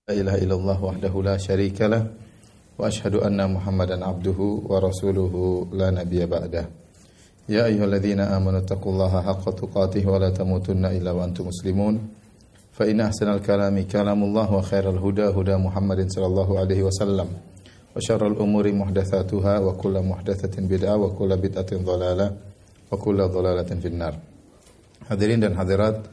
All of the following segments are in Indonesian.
La ilaha illallah wahdahu la syarikalah wa ashhadu anna Muhammadan abduhu wa rasuluhu la nabiyya ba'dah. Ya ayyuhalladzina amanu taqullaha haqqa tuqatih wa la tamutunna illa wa antum muslimun. Fa inna ahsanal kalami kalamullah wa khairal huda huda Muhammadin sallallahu alaihi wasallam. Wa syarrul umuri muhdatsatuha wa kullu muhdatsatin bid'ah wa kullu bid'atin dhalalah wa kullu dhalalatin finnar. Hadirin dan hadirat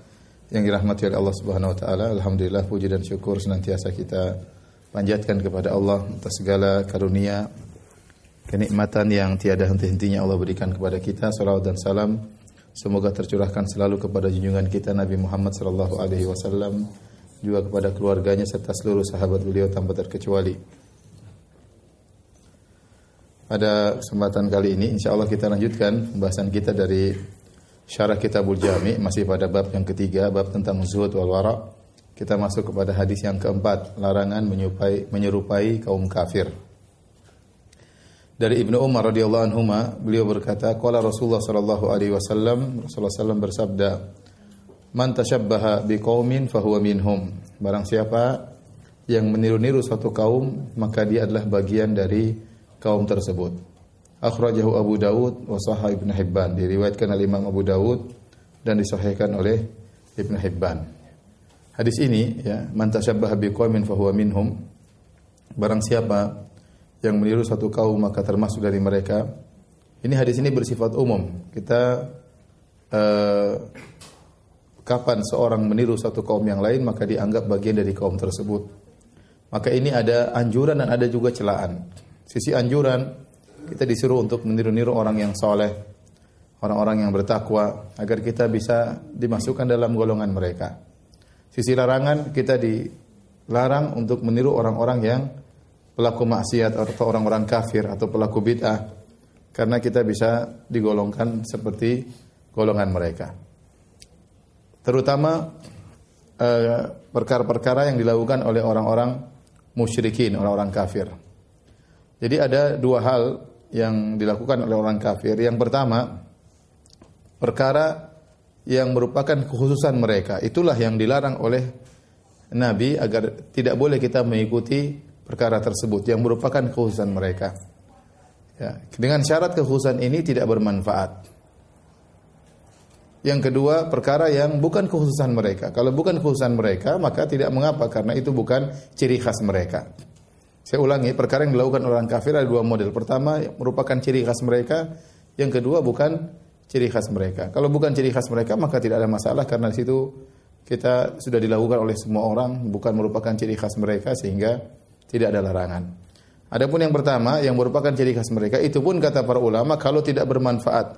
yang dirahmati oleh Allah Subhanahu wa taala, alhamdulillah puji dan syukur senantiasa kita panjatkan kepada Allah atas segala karunia, kenikmatan yang tiada henti-hentinya Allah berikan kepada kita. Salawat dan salam semoga tercurahkan selalu kepada junjungan kita Nabi Muhammad sallallahu alaihi wasallam, juga kepada keluarganya serta seluruh sahabat beliau tanpa terkecuali. Pada kesempatan kali ini insyaallah kita lanjutkan pembahasan kita dari Syarah Kitabul Jami', masih pada bab yang ketiga, bab tentang zuhud wal wara'. Kita masuk kepada hadis yang keempat, larangan menyerupai kaum kafir. Dari Ibnu Umar radhiyallahu anhuma, beliau berkata, qala Rasulullah sallallahu alaihi wasallam, Rasulullah sallallahu bersabda, man tashabbaha biqaumin fahuwa minhum. Barang siapa yang meniru-niru suatu kaum, maka dia adalah bagian dari kaum tersebut. Akhrajahu Abu Dawud wa Sahih Ibnu Hibban, diriwayatkan oleh Imam Abu Dawud dan disahihkan oleh Ibnu Hibban. Hadis ini, ya, man tashabbaha biqaumin fahuwa minhum. Barang siapa yang meniru satu kaum maka termasuk dari mereka. Ini hadis ini bersifat umum. Kita kapan seorang meniru satu kaum yang lain maka dianggap bagian dari kaum tersebut. Maka ini ada anjuran dan ada juga celaan. Sisi anjuran, kita disuruh untuk meniru-niru orang yang soleh, orang-orang yang bertakwa, agar kita bisa dimasukkan dalam golongan mereka. Sisi larangan, kita dilarang untuk meniru orang-orang yang pelaku maksiat atau orang-orang kafir atau pelaku bid'ah, karena kita bisa digolongkan seperti golongan mereka. Terutama perkara-perkara yang dilakukan oleh orang-orang musyrikin, orang-orang kafir. Jadi ada dua hal yang dilakukan oleh orang kafir. Yang pertama, perkara yang merupakan kekhususan mereka. Itulah yang dilarang oleh Nabi agar tidak boleh kita mengikuti perkara tersebut yang merupakan kekhususan mereka. Ya, dengan syarat kekhususan ini tidak bermanfaat. Yang kedua, perkara yang bukan kekhususan mereka. Kalau bukan kekhususan mereka, maka tidak mengapa karena itu bukan ciri khas mereka. Saya ulangi, perkara yang dilakukan orang kafir ada dua model. Pertama, merupakan ciri khas mereka. Yang kedua, bukan ciri khas mereka. Kalau bukan ciri khas mereka, maka tidak ada masalah karena di situ kita sudah dilakukan oleh semua orang, bukan merupakan ciri khas mereka sehingga tidak ada larangan. Adapun yang pertama, yang merupakan ciri khas mereka, itu pun kata para ulama kalau tidak bermanfaat.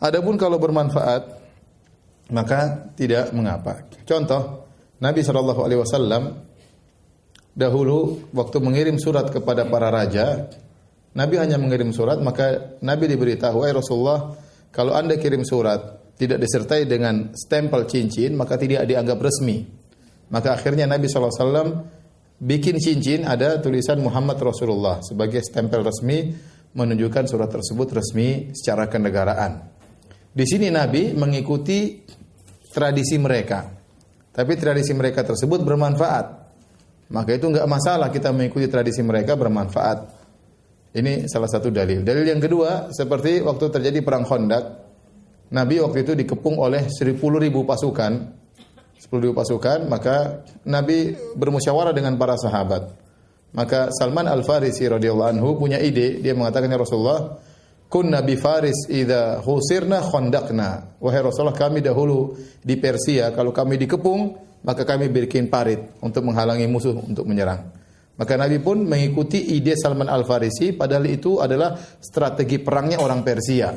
Adapun kalau bermanfaat, maka tidak mengapa. Contoh, Nabi SAW dahulu waktu mengirim surat kepada para raja, Nabi hanya mengirim surat, maka Nabi diberitahu, Rasulullah, kalau Anda kirim surat tidak disertai dengan stempel cincin, maka tidak dianggap resmi. Maka akhirnya Nabi SAW bikin cincin, ada tulisan Muhammad Rasulullah sebagai stempel resmi, menunjukkan surat tersebut resmi secara kenegaraan. Di sini Nabi mengikuti tradisi mereka, tapi tradisi mereka tersebut bermanfaat. Maka itu enggak masalah kita mengikuti tradisi mereka, bermanfaat. Ini salah satu dalil. Dalil yang kedua, seperti waktu terjadi perang Khandaq, Nabi waktu itu dikepung oleh 10.000 pasukan. 10.000 pasukan, maka Nabi bermusyawarah dengan para sahabat. Maka Salman Al-Farisi radhiyallahu anhu punya ide, dia mengatakan, ya Rasulullah, kunna bi Faris idza husirna khandaqna. Wahai Rasulullah, kami dahulu di Persia kalau kami dikepung maka kami bikin parit untuk menghalangi musuh untuk menyerang. Maka Nabi pun mengikuti ide Salman Al-Farisi, padahal itu adalah strategi perangnya orang Persia,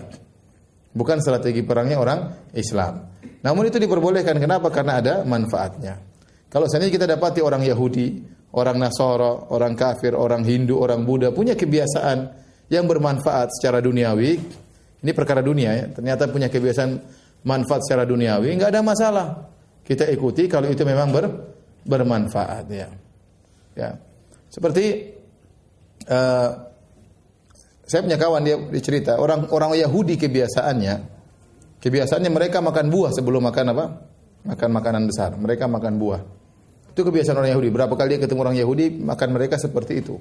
bukan strategi perangnya orang Islam. Namun itu diperbolehkan. Kenapa? Karena ada manfaatnya. Kalau seandainya kita dapati orang Yahudi, orang Nasara, orang kafir, orang Hindu, orang Buddha punya kebiasaan yang bermanfaat secara duniawi, ini perkara dunia ya, ternyata punya kebiasaan manfaat secara duniawi, enggak ada masalah. Kita ikuti kalau itu memang bermanfaat ya. Ya. Seperti saya punya kawan, dia cerita, orang Yahudi kebiasaannya mereka makan buah sebelum makan apa? Makan makanan besar. Mereka makan buah. Itu kebiasaan orang Yahudi. Berapa kali dia ketemu orang Yahudi, makan mereka seperti itu.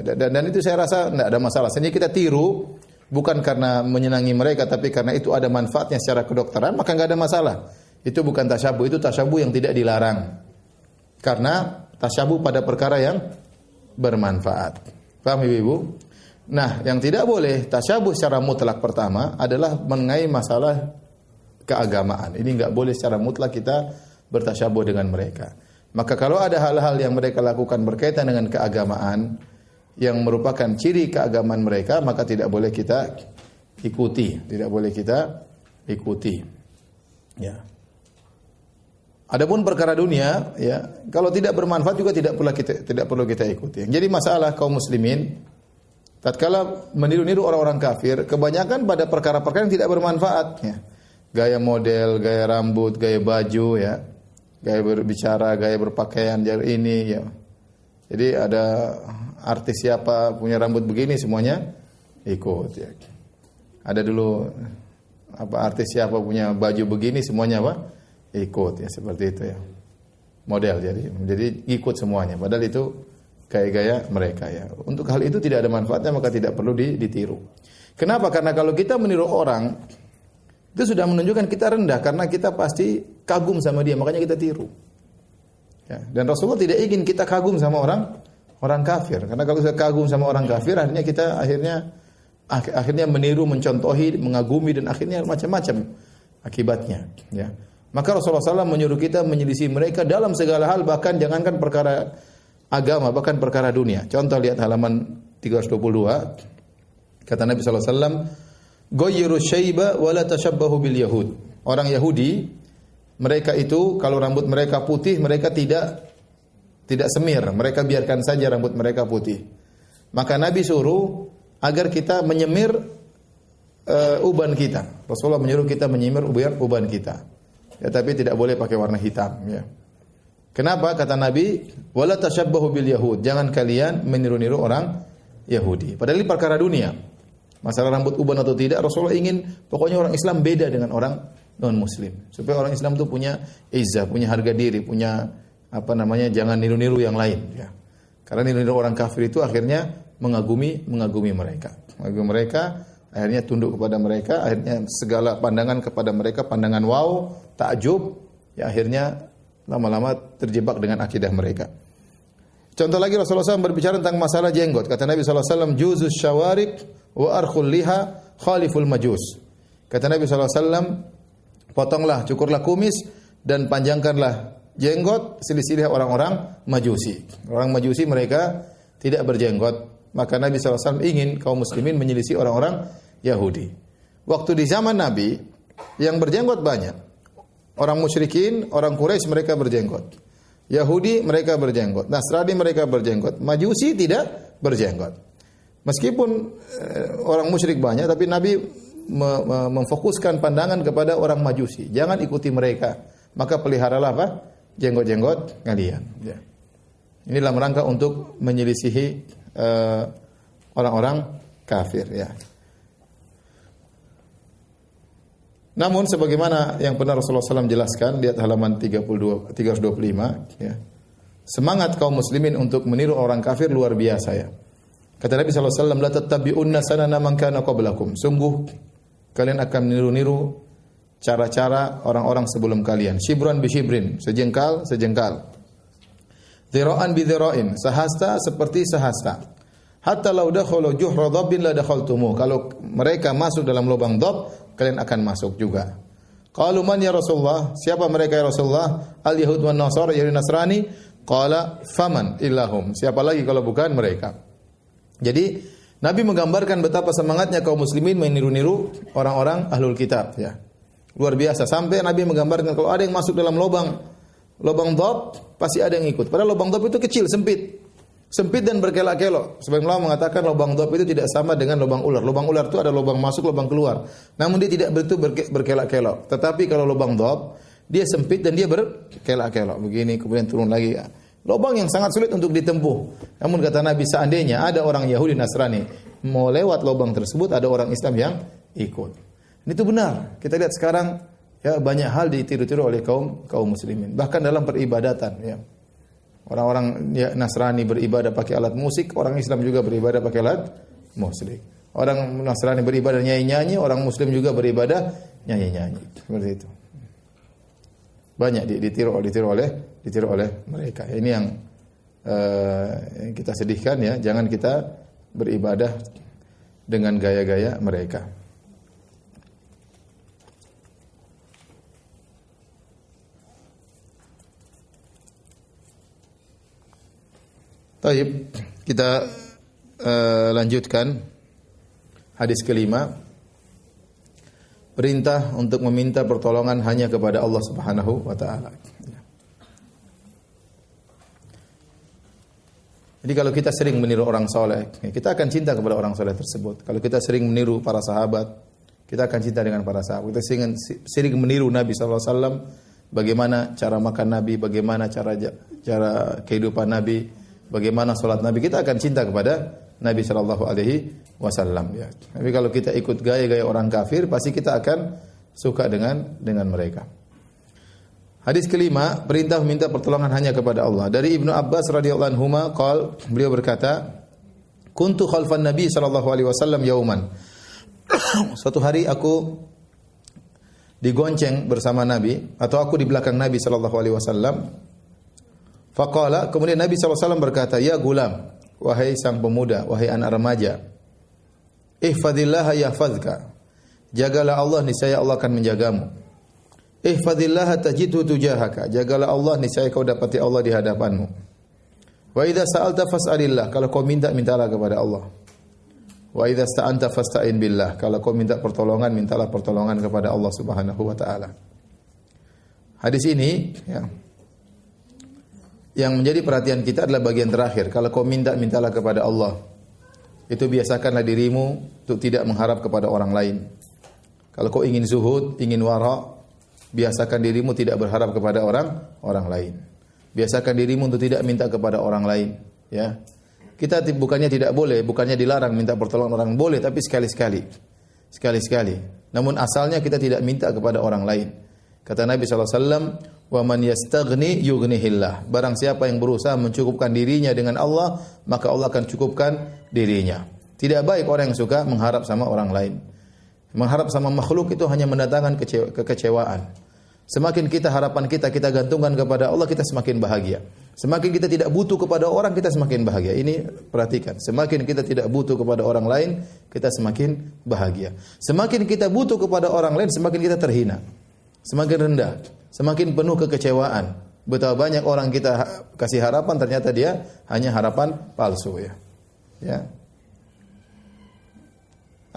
Dan itu saya rasa tidak ada masalah. Sebenarnya kita tiru bukan karena menyenangi mereka, tapi karena itu ada manfaatnya secara kedokteran, maka nggak ada masalah. Itu bukan tasyabuh, itu tasyabuh yang tidak dilarang. Karena tasyabuh pada perkara yang bermanfaat. Paham Ibu? Nah, yang tidak boleh tasyabuh secara mutlak pertama adalah mengenai masalah keagamaan. Ini nggak boleh secara mutlak kita bertasyabuh dengan mereka. Maka kalau ada hal-hal yang mereka lakukan berkaitan dengan keagamaan yang merupakan ciri keagamaan mereka, maka tidak boleh kita ikuti, tidak boleh kita ikuti. Ya. Adapun perkara dunia, ya, kalau tidak bermanfaat juga tidak perlu kita ikuti. Jadi masalah kaum muslimin tatkala meniru-niru orang-orang kafir, kebanyakan pada perkara-perkara yang tidak bermanfaat, ya. Gaya model, gaya rambut, gaya baju, ya. Gaya berbicara, gaya berpakaian, ini, ya. Jadi ada artis siapa punya rambut begini semuanya ikut, ya. Ada dulu artis siapa punya baju begini semuanya ikut, ya, seperti itu, ya. Model jadi ikut semuanya, padahal itu gaya-gaya mereka, ya. Untuk hal itu tidak ada manfaatnya, maka tidak perlu ditiru. Kenapa? Karena kalau kita meniru orang itu sudah menunjukkan kita rendah, karena kita pasti kagum sama dia, makanya kita tiru. Ya, dan Rasulullah tidak ingin kita kagum sama orang kafir, karena kalau kita kagum sama orang kafir, akhirnya meniru, mencontohi, mengagumi, dan akhirnya macam-macam akibatnya. Ya. Maka Rasulullah SAW menyuruh kita menyelisih mereka dalam segala hal, bahkan jangankan perkara agama, bahkan perkara dunia. Contoh lihat halaman 322, kata Nabi SAW, Ghayyiru syaiba wa la tashabbahu bil yahud. Orang Yahudi, mereka itu kalau rambut mereka putih, mereka tidak semir, mereka biarkan saja rambut mereka putih. Maka Nabi suruh agar kita menyemir uban kita. Rasulullah menyuruh kita menyemir uban kita. Ya, tapi tidak boleh pakai warna hitam, ya. Kenapa? Kata Nabi, wala tashabbahu bil yahud. Jangan kalian meniru-niru orang Yahudi. Padahal ini perkara dunia. Masalah rambut uban atau tidak, Rasulullah ingin pokoknya orang Islam beda dengan orang non-muslim. Supaya orang Islam itu punya izzah, punya harga diri, punya jangan niru-niru yang lain, ya. Karena niru-niru orang kafir itu akhirnya mengagumi mereka. Mengagumi mereka, akhirnya tunduk kepada mereka, akhirnya segala pandangan kepada mereka, pandangan wow, takjub, ya akhirnya lama-lama terjebak dengan akidah mereka. Contoh lagi Rasulullah SAW berbicara tentang masalah jenggot. Kata Nabi SAW, juzus syawarik wa arkhul liha khaliful majus. Kata Nabi SAW, potonglah, cukurlah kumis dan panjangkanlah jenggot, selisih orang-orang Majusi. Orang Majusi mereka tidak berjenggot. Maka Nabi SAW ingin kaum muslimin menyelisih orang-orang Yahudi. Waktu di zaman Nabi, yang berjenggot banyak. Orang musyrikin, orang Quraisy mereka berjenggot. Yahudi mereka berjenggot. Nasrani mereka berjenggot. Majusi tidak berjenggot. Meskipun orang musyrik banyak, tapi Nabi memfokuskan pandangan kepada orang Majusi. Jangan ikuti mereka. Maka peliharalah jenggot-jenggot kalian. Ya. Ini dalam rangka untuk menyelisihi orang-orang kafir. Ya. Namun sebagaimana yang pernah Rasulullah SAW jelaskan, lihat halaman 325, ya. Semangat kaum muslimin untuk meniru orang kafir luar biasa, ya. Kata Nabi SAW, la tattabi'unna sanana man kana qablakum. Sungguh kalian akan meniru-niru cara-cara orang-orang sebelum kalian. Shibran bi shibrin, sejengkal sejengkal. Dhira'an bi dhira'in, sehasta seperti sehasta. Hatta law dakhalu juhra dhabbin la dakhaltumuh. Kalau mereka masuk dalam lubang dhab, kalian akan masuk juga. Qalu man ya Rasulullah? Siapa mereka ya Rasulullah? Al-Yahud wan Nasara, Yahudi Nasrani. Qala faman illahum. Siapa lagi kalau bukan mereka? Jadi Nabi menggambarkan betapa semangatnya kaum muslimin meniru-niru orang-orang ahlul kitab, ya. Luar biasa, sampai Nabi menggambarkan kalau ada yang masuk dalam lubang dhab, pasti ada yang ikut. Padahal lubang dhab itu kecil, sempit dan berkelok-kelok. Sebagian ulama mengatakan lubang dhab itu tidak sama dengan lubang ular. Lubang ular itu ada lubang masuk, lubang keluar. Namun dia tidak betul berkelok-kelok. Tetapi kalau lubang dhab, dia sempit dan dia berkelok-kelok. Begini kemudian turun lagi. Lubang yang sangat sulit untuk ditempuh. Namun kata Nabi, seandainya ada orang Yahudi Nasrani mau lewat lubang tersebut, ada orang Islam yang ikut. Itu benar. Kita lihat sekarang, ya, banyak hal ditiru-tiru oleh kaum muslimin. Bahkan dalam peribadatan, ya. Orang-orang Nasrani beribadah pakai alat musik, orang Islam juga beribadah pakai alat musik. Orang Nasrani beribadah nyanyi-nyanyi, orang Muslim juga beribadah nyanyi-nyanyi. Seperti itu. Banyak ditiru oleh mereka. Ini yang kita sedihkan ya. Jangan kita beribadah dengan gaya-gaya mereka. Baik, kita lanjutkan hadis kelima. Perintah untuk meminta pertolongan hanya kepada Allah Subhanahu wa taala. Jadi kalau kita sering meniru orang soleh, kita akan cinta kepada orang soleh tersebut. Kalau kita sering meniru para sahabat, kita akan cinta dengan para sahabat. Kita sering meniru Nabi SAW, bagaimana cara makan Nabi, bagaimana cara kehidupan Nabi, bagaimana sholat Nabi, kita akan cinta kepada Nabi SAW. Ya. Tapi kalau kita ikut gaya-gaya orang kafir, pasti kita akan suka dengan mereka. Hadis kelima, perintah meminta pertolongan hanya kepada Allah. Dari Ibnu Abbas radhiyallahu anhuma qala, beliau berkata, "Kuntu khalfan Nabi sallallahu alaihi wasallam yauman." Suatu hari aku digonceng bersama Nabi atau aku di belakang Nabi sallallahu alaihi wasallam. Faqala, kemudian Nabi sallallahu alaihi wasallam berkata, "Ya gulam, wahai sang pemuda, wahai anak remaja, ihfazillah yahfazka." Jagalah Allah, niscaya Allah akan menjagamu. Ihfazillah tajidhu tujahaka. Jagalah Allah, niscaya kau dapati Allah di hadapanmu. Wa idza sa'alta fas'alillah. Kalau kau minta, mintalah kepada Allah. Wa idza sta'anta fasta'in billah. Kalau kau minta pertolongan, mintalah pertolongan kepada Allah Subhanahu wa taala. Hadis ini ya, yang menjadi perhatian kita adalah bagian terakhir. Kalau kau minta, mintalah kepada Allah. Itu biasakanlah dirimu untuk tidak mengharap kepada orang lain. Kalau kau ingin zuhud, ingin wara', biasakan dirimu tidak berharap kepada orang lain. Biasakan dirimu untuk tidak minta kepada orang lain. Ya, kita bukannya tidak boleh, bukannya dilarang minta pertolongan orang, boleh, tapi sekali-sekali. Namun asalnya kita tidak minta kepada orang lain. Kata Nabi SAW, "Wa man yastaghni yughnihillah." Barang siapa yang berusaha mencukupkan dirinya dengan Allah, maka Allah akan cukupkan dirinya. Tidak baik orang yang suka mengharap sama orang lain. Mengharap sama makhluk itu hanya mendatangkan kekecewaan. Semakin harapan kita gantungkan kepada Allah, kita semakin bahagia. Semakin kita tidak butuh kepada orang, kita semakin bahagia. Ini perhatikan. Semakin kita tidak butuh kepada orang lain, kita semakin bahagia. Semakin kita butuh kepada orang lain, semakin kita terhina. Semakin rendah, semakin penuh kekecewaan. Betapa banyak orang kita kasih harapan, ternyata dia hanya harapan palsu ya. Ya.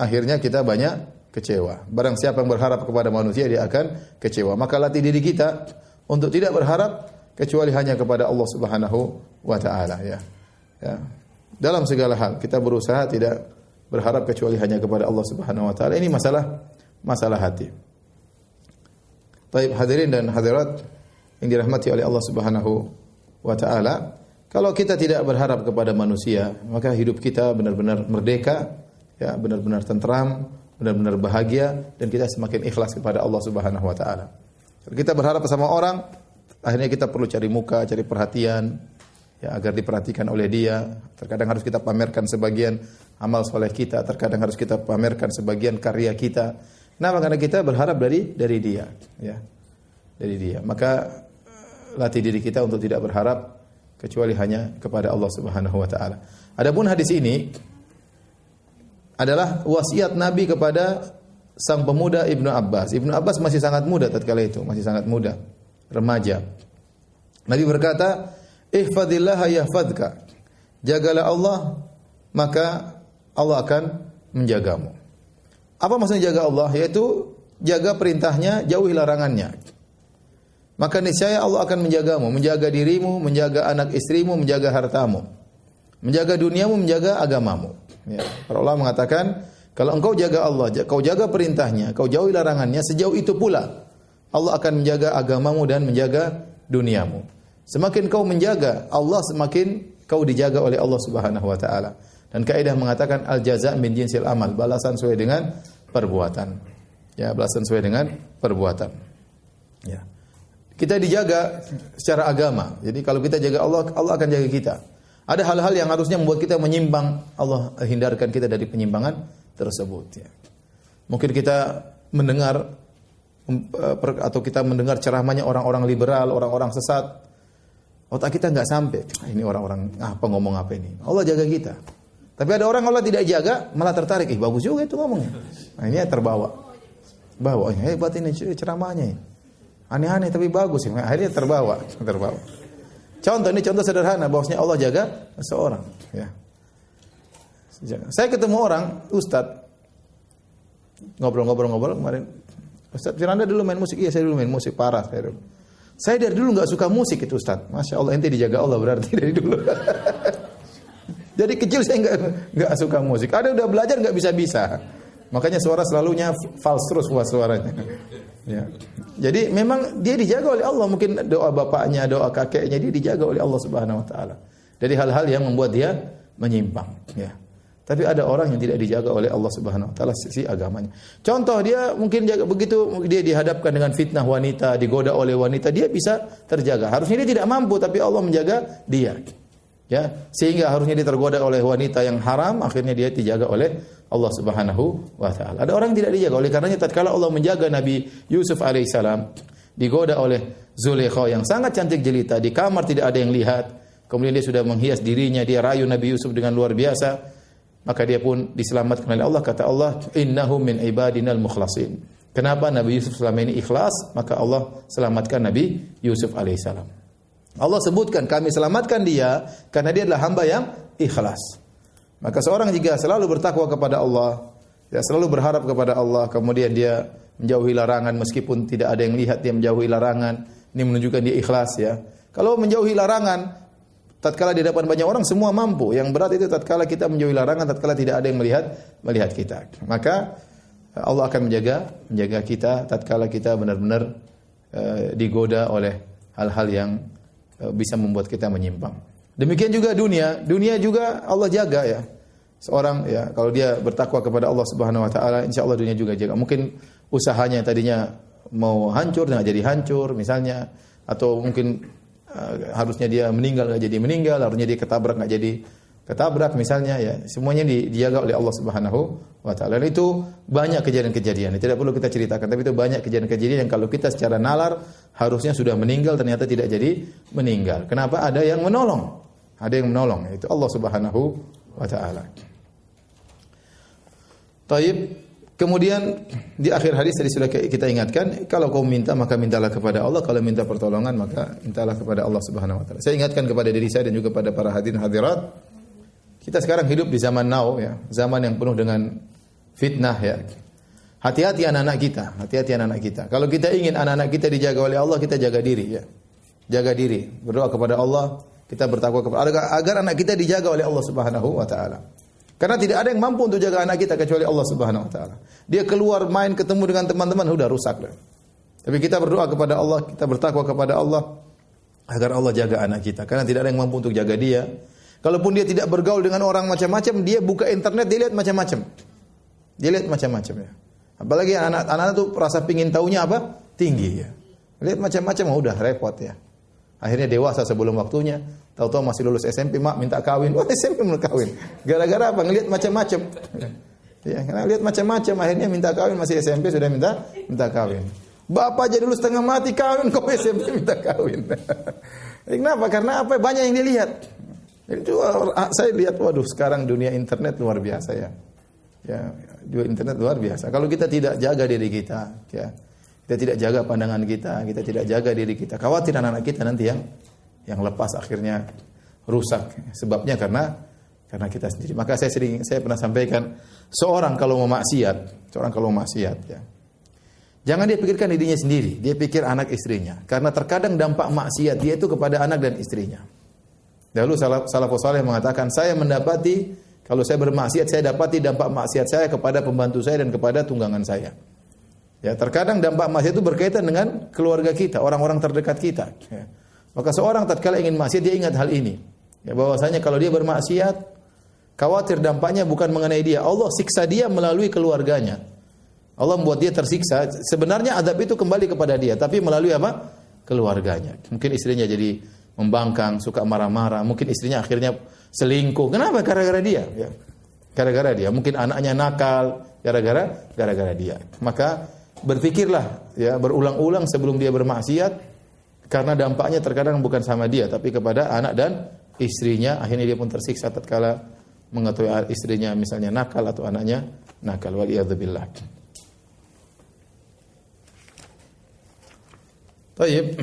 Akhirnya kita banyak kecewa. Barang siapa yang berharap kepada manusia, dia akan kecewa. Maka latih diri kita untuk tidak berharap kecuali hanya kepada Allah Subhanahu wa taala ya. Ya. Dalam segala hal kita berusaha tidak berharap kecuali hanya kepada Allah Subhanahu wa taala. Ini masalah hati. Baik, hadirin dan hadirat yang dirahmati oleh Allah Subhanahu wa taala, kalau kita tidak berharap kepada manusia, maka hidup kita benar-benar merdeka, ya, benar-benar tentram, benar-benar bahagia, dan kita semakin ikhlas kepada Allah Subhanahu wa taala. Kalau kita berharap sama orang, akhirnya kita perlu cari muka, cari perhatian, ya, agar diperhatikan oleh dia. Terkadang harus kita pamerkan sebagian amal soleh kita, terkadang harus kita pamerkan sebagian karya kita. Kenapa? Karena kita berharap dari dia, ya, dari dia. Maka latih diri kita untuk tidak berharap kecuali hanya kepada Allah Subhanahu wa taala. Adapun hadis ini adalah wasiat Nabi kepada sang pemuda Ibnu Abbas. Ibnu Abbas masih sangat muda tatkala itu, masih sangat muda, remaja. Nabi berkata, "Ihfazillah yahfazka." Jagalah Allah, maka Allah akan menjagamu. Apa maksudnya jaga Allah? Yaitu jaga perintahnya, jauhi larangannya. Maka niscaya Allah akan menjagamu, menjaga dirimu, menjaga anak istrimu, menjaga hartamu, menjaga duniamu, menjaga agamamu. Ya. Para ulama mengatakan, kalau engkau jaga Allah, kau jaga perintahnya, kau jauhi larangannya, sejauh itu pula Allah akan menjaga agamamu dan menjaga duniamu. Semakin kau menjaga Allah, semakin kau dijaga oleh Allah Subhanahu wa taala. Dan kaidah mengatakan al-jaza' min jinsil amal, balasan sesuai dengan perbuatan. Ya, balasan sesuai dengan perbuatan. Ya. Kita dijaga secara agama. Jadi kalau kita jaga Allah, Allah akan jaga kita. Ada hal-hal yang harusnya membuat kita menyimpang, Allah hindarkan kita dari penyimpangan tersebut. Ya. Mungkin kita mendengar atau kita mendengar ceramahnya orang-orang liberal, orang-orang sesat. Otak kita nggak sampai. Ini orang-orang apa ngomong apa ini? Allah jaga kita. Tapi ada orang Allah tidak jaga, malah tertarik. Bagus juga itu ngomongnya. Nah, ini terbawa. Bawa, hebat ini ceramahnya. Aneh-aneh tapi bagus. Akhirnya terbawa. Ini contoh sederhana bahwasanya Allah jaga seseorang. Ya. Saya ketemu orang, Ustadz, ngobrol kemarin. Ustadz Firanda dulu main musik. Iya, saya dulu main musik parah. Saya dari dulu nggak suka musik itu Ustadz. Masya Allah, ente dijaga Allah berarti dari dulu. Jadi kecil saya nggak suka musik. Ada udah belajar nggak bisa. Makanya suara selalunya fals terus suaranya. Ya. Jadi memang dia dijaga oleh Allah. Mungkin doa bapaknya, doa kakeknya dia dijaga oleh Allah Subhanahu Wa Taala. Dari hal-hal yang membuat dia menyimpang. Ya. Tapi ada orang yang tidak dijaga oleh Allah Subhanahu Wa Taala sisi agamanya. Contoh dia mungkin begitu dia dihadapkan dengan fitnah wanita, digoda oleh wanita, dia bisa terjaga. Harusnya dia tidak mampu, tapi Allah menjaga dia. Ya, sehingga harusnya dia tergoda oleh wanita yang haram, akhirnya dia dijaga oleh Allah Subhanahu wa taala. Ada orang yang tidak dijaga, oleh karenanya tatkala Allah menjaga Nabi Yusuf alaihissalam digoda oleh Zulaikha yang sangat cantik jelita, di kamar tidak ada yang lihat. Kemudian dia sudah menghias dirinya, dia rayu Nabi Yusuf dengan luar biasa. Maka dia pun diselamatkan oleh Allah. Kata Allah, "Innahu min ibadinal mukhlasin." Kenapa Nabi Yusuf selama ini ikhlas? Maka Allah selamatkan Nabi Yusuf alaihissalam. Allah sebutkan kami selamatkan dia karena dia adalah hamba yang ikhlas. Maka seorang jika selalu bertakwa kepada Allah, ya selalu berharap kepada Allah, kemudian dia menjauhi larangan meskipun tidak ada yang lihat, dia menjauhi larangan, ini menunjukkan dia ikhlas ya. Kalau menjauhi larangan tatkala di depan banyak orang semua mampu. Yang berat itu tatkala kita menjauhi larangan, tatkala tidak ada yang melihat kita. Maka Allah akan menjaga kita tatkala kita benar-benar digoda oleh hal-hal yang bisa membuat kita menyimpang. Demikian juga dunia juga Allah jaga ya. Seorang ya kalau dia bertakwa kepada Allah Subhanahu wa taala, insyaallah dunia juga jaga. Mungkin usahanya tadinya mau hancur enggak jadi hancur misalnya, atau mungkin harusnya dia meninggal enggak jadi meninggal, harusnya dia ketabrak enggak jadi ketabrak misalnya ya. Semuanya dijaga oleh Allah Subhanahu wa taala. Dan itu banyak kejadian-kejadian. Tidak perlu kita ceritakan, tapi itu banyak kejadian-kejadian yang kalau kita secara nalar harusnya sudah meninggal ternyata tidak jadi meninggal. Kenapa? Ada yang menolong. Ada yang menolong, yaitu Allah Subhanahu wa taala. Taib. Kemudian di akhir hadis tadi sudah kita ingatkan, kalau kau minta maka mintalah kepada Allah, kalau minta pertolongan maka mintalah kepada Allah Subhanahu wa taala. Saya ingatkan kepada diri saya dan juga kepada para hadirin hadirat, kita sekarang hidup di zaman now ya, zaman yang penuh dengan fitnah ya. Hati-hati anak-anak kita. Kalau kita ingin anak-anak kita dijaga oleh Allah, kita jaga diri ya. Jaga diri, berdoa kepada Allah, kita bertakwa kepada agar anak kita dijaga oleh Allah Subhanahu wa taala. Karena tidak ada yang mampu untuk jaga anak kita kecuali Allah Subhanahu wa taala. Dia keluar main ketemu dengan teman-teman sudah rusak dah. Tapi kita berdoa kepada Allah, kita bertakwa kepada Allah agar Allah jaga anak kita. Karena tidak ada yang mampu untuk jaga dia. Kalaupun dia tidak bergaul dengan orang macam-macam, dia buka internet, dia lihat macam-macam. Ya. Apalagi anak-anak tuh rasa pingin taunya apa? Tinggi ya. Lihat macam-macam, udah repot ya. Akhirnya dewasa sebelum waktunya, tahu-tahu masih lulus SMP, mak minta kawin. Wah, SMP mau kawin. Gara-gara apa? Ngelihat macam-macam. Ya, karena lihat macam-macam akhirnya minta kawin, masih SMP sudah minta kawin. Bapak aja dulu setengah mati kawin, kok SMP minta kawin. Kenapa? Karena apa? Banyak yang dilihat. Itu saya lihat, waduh, sekarang dunia internet luar biasa ya. Ya, dunia internet luar biasa. Kalau kita tidak jaga diri kita, ya. Kita tidak jaga pandangan kita tidak jaga diri kita. Khawatir anak-anak kita nanti yang lepas akhirnya rusak. Sebabnya karena kita sendiri. Maka saya pernah sampaikan, seorang kalau mau maksiat, ya. Jangan dia pikirkan dirinya sendiri, dia pikir anak istrinya. Karena terkadang dampak maksiat dia itu kepada anak dan istrinya. Dahulu salafus saleh mengatakan, saya mendapati kalau saya bermaksiat, saya dapati dampak maksiat saya kepada pembantu saya dan kepada tunggangan saya. Ya, terkadang dampak maksiat itu berkaitan dengan keluarga kita, orang-orang terdekat kita. Ya. Maka seorang tatkala ingin maksiat dia ingat hal ini. Ya, bahwasanya kalau dia bermaksiat, khawatir dampaknya bukan mengenai dia. Allah siksa dia melalui keluarganya. Allah membuat dia tersiksa. Sebenarnya azab itu kembali kepada dia, tapi melalui apa? keluarganya. Mungkin istrinya jadi membangkang, suka marah-marah. Mungkin istrinya akhirnya selingkuh. Kenapa? Gara-gara dia. Ya. Gara-gara dia. Mungkin anaknya nakal. Gara-gara dia. Maka berpikirlah ya berulang-ulang sebelum dia bermaksiat, karena dampaknya terkadang bukan sama dia, tapi kepada anak dan istrinya. Akhirnya dia pun tersiksa tatkala mengetahui istrinya misalnya nakal atau anaknya nakal. Waliyadzubillah. Baik.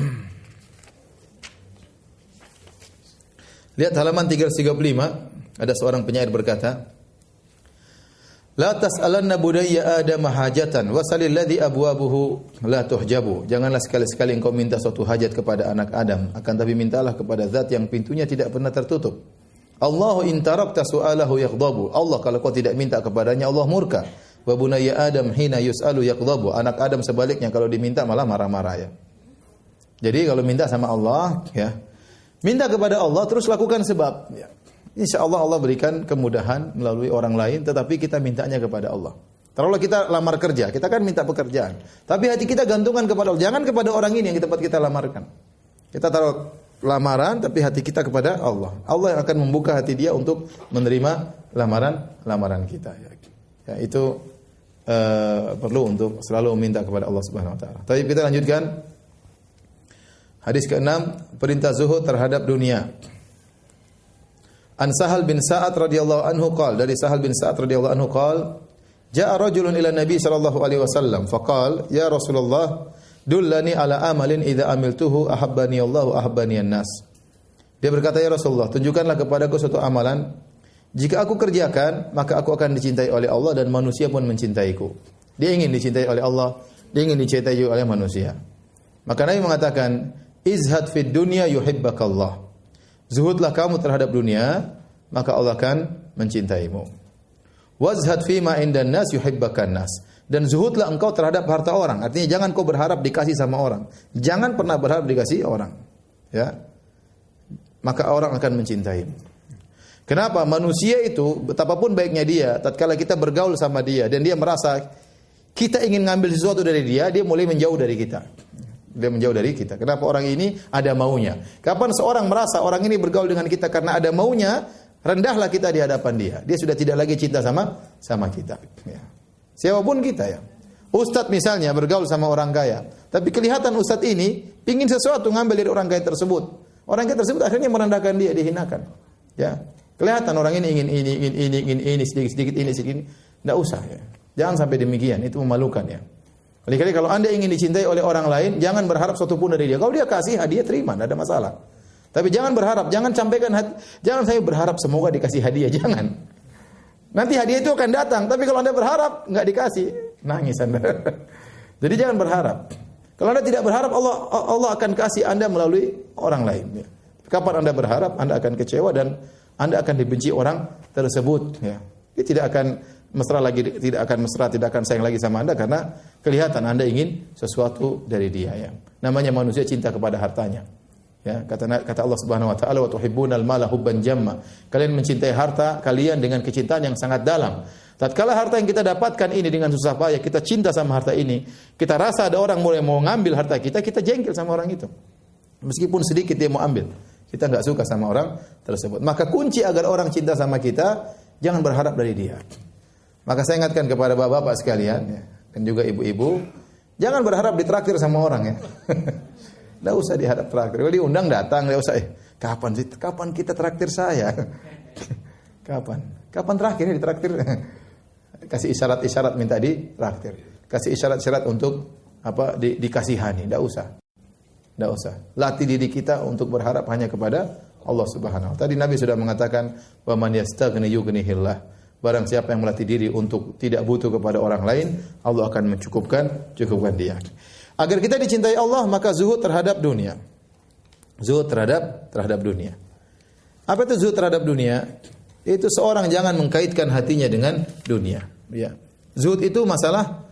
Lihat halaman 335, ada seorang penyair berkata, La tas'alanna budayya Adam hajatan wasalil ladzi abwabuhu la tuhjabu. Janganlah sekali-sekali engkau minta suatu hajat kepada anak Adam, akan tapi mintalah kepada zat yang pintunya tidak pernah tertutup. Allahu in tarakta su'alahu yaghdabu. Allah kalau kau tidak minta kepadanya Allah murka. Wa bunayya Adam hina yus'alu yaghdabu. Anak Adam sebaliknya kalau diminta malah marah-marah ya. Jadi kalau minta sama Allah ya, minta kepada Allah terus lakukan sebab ya. InsyaAllah Allah berikan kemudahan melalui orang lain, tetapi kita mintanya kepada Allah. Taruhlah kita lamar kerja, kita kan minta pekerjaan. Tapi hati kita gantungkan kepada Allah. Jangan kepada orang ini yang tempat kita lamarkan. Kita taruh lamaran, tapi hati kita kepada Allah. Allah yang akan membuka hati dia untuk menerima lamaran kita. Ya, itu perlu untuk selalu meminta kepada Allah Subhanahu Wa Taala. Tapi kita lanjutkan. Hadis ke-6, perintah zuhud terhadap dunia. An Sahal bin Sa'ad radhiyallahu anhu qala, dari Sahal bin Sa'ad radhiyallahu anhu qala, jaa rajulun ila Nabi sallallahu alaihi wasallam faqala ya Rasulullah dullani ala amalin idza amiltuhu ahabbani Allah wa ahabbani an-nas. Dia berkata, ya Rasulullah, tunjukkanlah kepadaku suatu amalan, jika aku kerjakan maka aku akan dicintai oleh Allah dan manusia pun mencintaiku. Dia ingin dicintai oleh Allah, dia ingin dicintai oleh manusia. Maka Nabi mengatakan, izhad fid dunya yuhibbakallah. Zuhudlah kamu terhadap dunia, maka Allah akan mencintaimu. Wazhad fima indan nas yuhibbakan nas. Dan zuhudlah engkau terhadap harta orang. Artinya jangan kau berharap dikasih sama orang. Jangan pernah berharap dikasih orang. Ya. Maka orang akan mencintaimu. Kenapa? Manusia itu betapapun baiknya dia, tatkala kita bergaul sama dia dan dia merasa kita ingin ngambil sesuatu dari dia, dia mulai menjauh dari kita. Dia menjauh dari kita. Kenapa? Orang ini ada maunya. Kapan seorang merasa orang ini bergaul dengan kita karena ada maunya, rendahlah kita di hadapan dia. Dia sudah tidak lagi cinta sama kita. Ya. Siapapun kita ya. Ustadz misalnya bergaul sama orang kaya, tapi kelihatan ustadz ini ingin sesuatu ngambil dari orang kaya tersebut. Orang kaya tersebut akhirnya merendahkan dia, dihinakan. Ya. Kelihatan orang ini ingin ini sedikit ini sedikit. Enggak usah ya. Jangan sampai demikian, itu memalukan ya. Kali-kali kalau Anda ingin dicintai oleh orang lain, jangan berharap sesuatu pun dari dia. Kalau dia kasih hadiah, terima, tidak ada masalah. Tapi jangan berharap, jangan sampaikan, jangan saya berharap semoga dikasih hadiah, jangan. Nanti hadiah itu akan datang, tapi kalau Anda berharap nggak dikasih, nangis Anda. Jadi jangan berharap. Kalau Anda tidak berharap, Allah akan kasih Anda melalui orang lain. Kapan Anda berharap, Anda akan kecewa dan Anda akan dibenci orang tersebut. Ya. Dia tidak akan mesra lagi, tidak akan sayang lagi sama Anda karena kelihatan Anda ingin sesuatu dari dia ya. Namanya manusia cinta kepada hartanya. Ya, kata Allah Subhanahu wa taala wa tuhibbunal mala hubban jamma. Kalian mencintai harta kalian dengan kecintaan yang sangat dalam. Tatkala harta yang kita dapatkan ini dengan susah payah, kita cinta sama harta ini, kita rasa ada orang mulai mau ngambil harta kita, kita jengkel sama orang itu. Meskipun sedikit dia mau ambil, kita enggak suka sama orang tersebut. Maka kunci agar orang cinta sama kita, jangan berharap dari dia. Maka saya ingatkan kepada bapak-bapak sekalian ya, dan juga ibu-ibu, jangan berharap ditraktir sama orang ya. Tidak usah dihadap traktir. Kalau diundang datang, tidak usah. Kapan kita traktir saya? Kapan terakhir ditraktir? Kasih isyarat-isyarat minta ditraktir. Kasih isyarat-isyarat untuk dikasihani. Tidak usah. Latih diri kita untuk berharap hanya kepada Allah Subhanahu wa taala. Tadi Nabi sudah mengatakan, "Wa man yastaghni yughnihillah." Barang siapa yang melatih diri untuk tidak butuh kepada orang lain, Allah akan mencukupkan dia. Agar kita dicintai Allah, maka zuhud terhadap dunia. Zuhud terhadap dunia. Apa itu zuhud terhadap dunia? Itu seorang jangan mengkaitkan hatinya dengan dunia. Ya. Zuhud itu masalah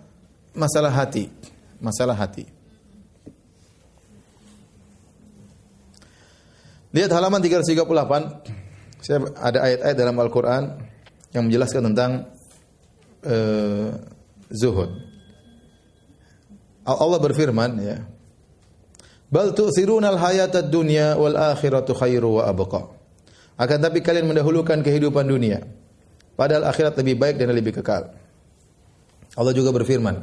hati. Masalah hati. Lihat halaman 338. Saya ada ayat-ayat dalam Al-Quran yang menjelaskan tentang zuhud. Allah berfirman ya, Bal tu'thirunal hayatad dunya wal akhiratu khairu wa abqa. Akan tapi kalian mendahulukan kehidupan dunia, padahal akhirat lebih baik dan lebih kekal. Allah juga berfirman,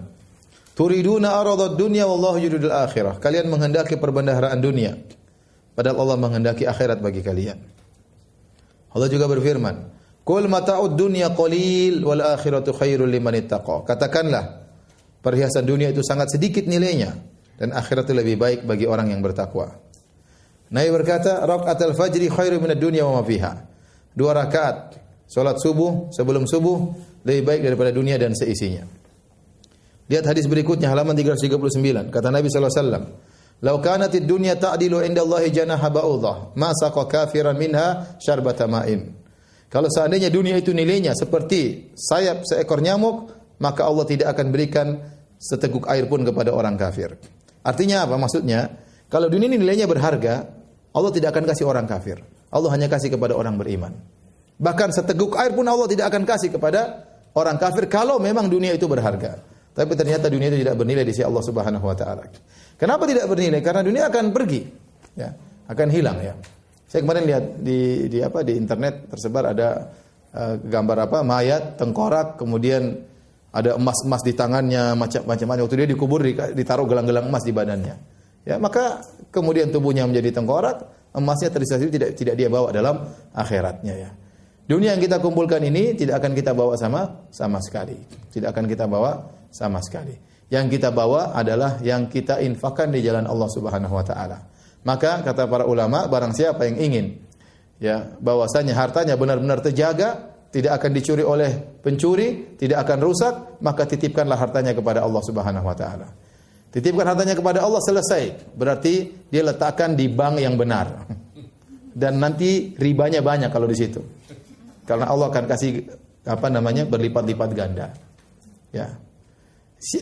turiduna aradad dunya wallahu yuridul akhirah. Kalian menghendaki perbendaharaan dunia, padahal Allah menghendaki akhirat bagi kalian. Allah juga berfirman, qul mata'ud dunya qalil wal akhiratu khairul liman ittaqa. Katakanlah, perhiasan dunia itu sangat sedikit nilainya dan akhirat itu lebih baik bagi orang yang bertakwa. Nabi berkata, raka'atul fajri khairu minad dunya wa ma fiha. 2 rakaat salat subuh sebelum subuh lebih baik daripada dunia dan seisinya. Lihat hadis berikutnya halaman 339. Kata Nabi sallallahu alaihi wasallam, "Law kanatid dunya ta'dilu 'inda Allahi janaha ba'udah, ma saqa kafiran minha syarbata ma'in." Kalau seandainya dunia itu nilainya seperti sayap seekor nyamuk, maka Allah tidak akan berikan seteguk air pun kepada orang kafir. Artinya apa? Maksudnya, kalau dunia ini nilainya berharga, Allah tidak akan kasih orang kafir. Allah hanya kasih kepada orang beriman. Bahkan seteguk air pun Allah tidak akan kasih kepada orang kafir kalau memang dunia itu berharga. Tapi ternyata dunia itu tidak bernilai di sisi Allah Subhanahu wa taala. Kenapa tidak bernilai? Karena dunia akan pergi, ya, akan hilang ya. Saya kemarin lihat di internet tersebar ada gambar mayat, tengkorak, kemudian ada emas-emas di tangannya, macam-macam. Waktu dia dikubur ditaruh gelang-gelang emas di badannya. Ya, maka kemudian tubuhnya menjadi tengkorak, emasnya tersisih tidak dia bawa dalam akhiratnya ya. Dunia yang kita kumpulkan ini tidak akan kita bawa sama sekali. Tidak akan kita bawa sama sekali. Yang kita bawa adalah yang kita infakkan di jalan Allah Subhanahu wa taala. Maka kata para ulama, barang siapa yang ingin ya bahwasanya hartanya benar-benar terjaga, tidak akan dicuri oleh pencuri, tidak akan rusak, maka titipkanlah hartanya kepada Allah Subhanahu wa taala. Titipkan hartanya kepada Allah, selesai. Berarti dia letakkan di bank yang benar. Dan nanti ribanya banyak kalau di situ. Karena Allah akan kasih berlipat-lipat ganda. Ya.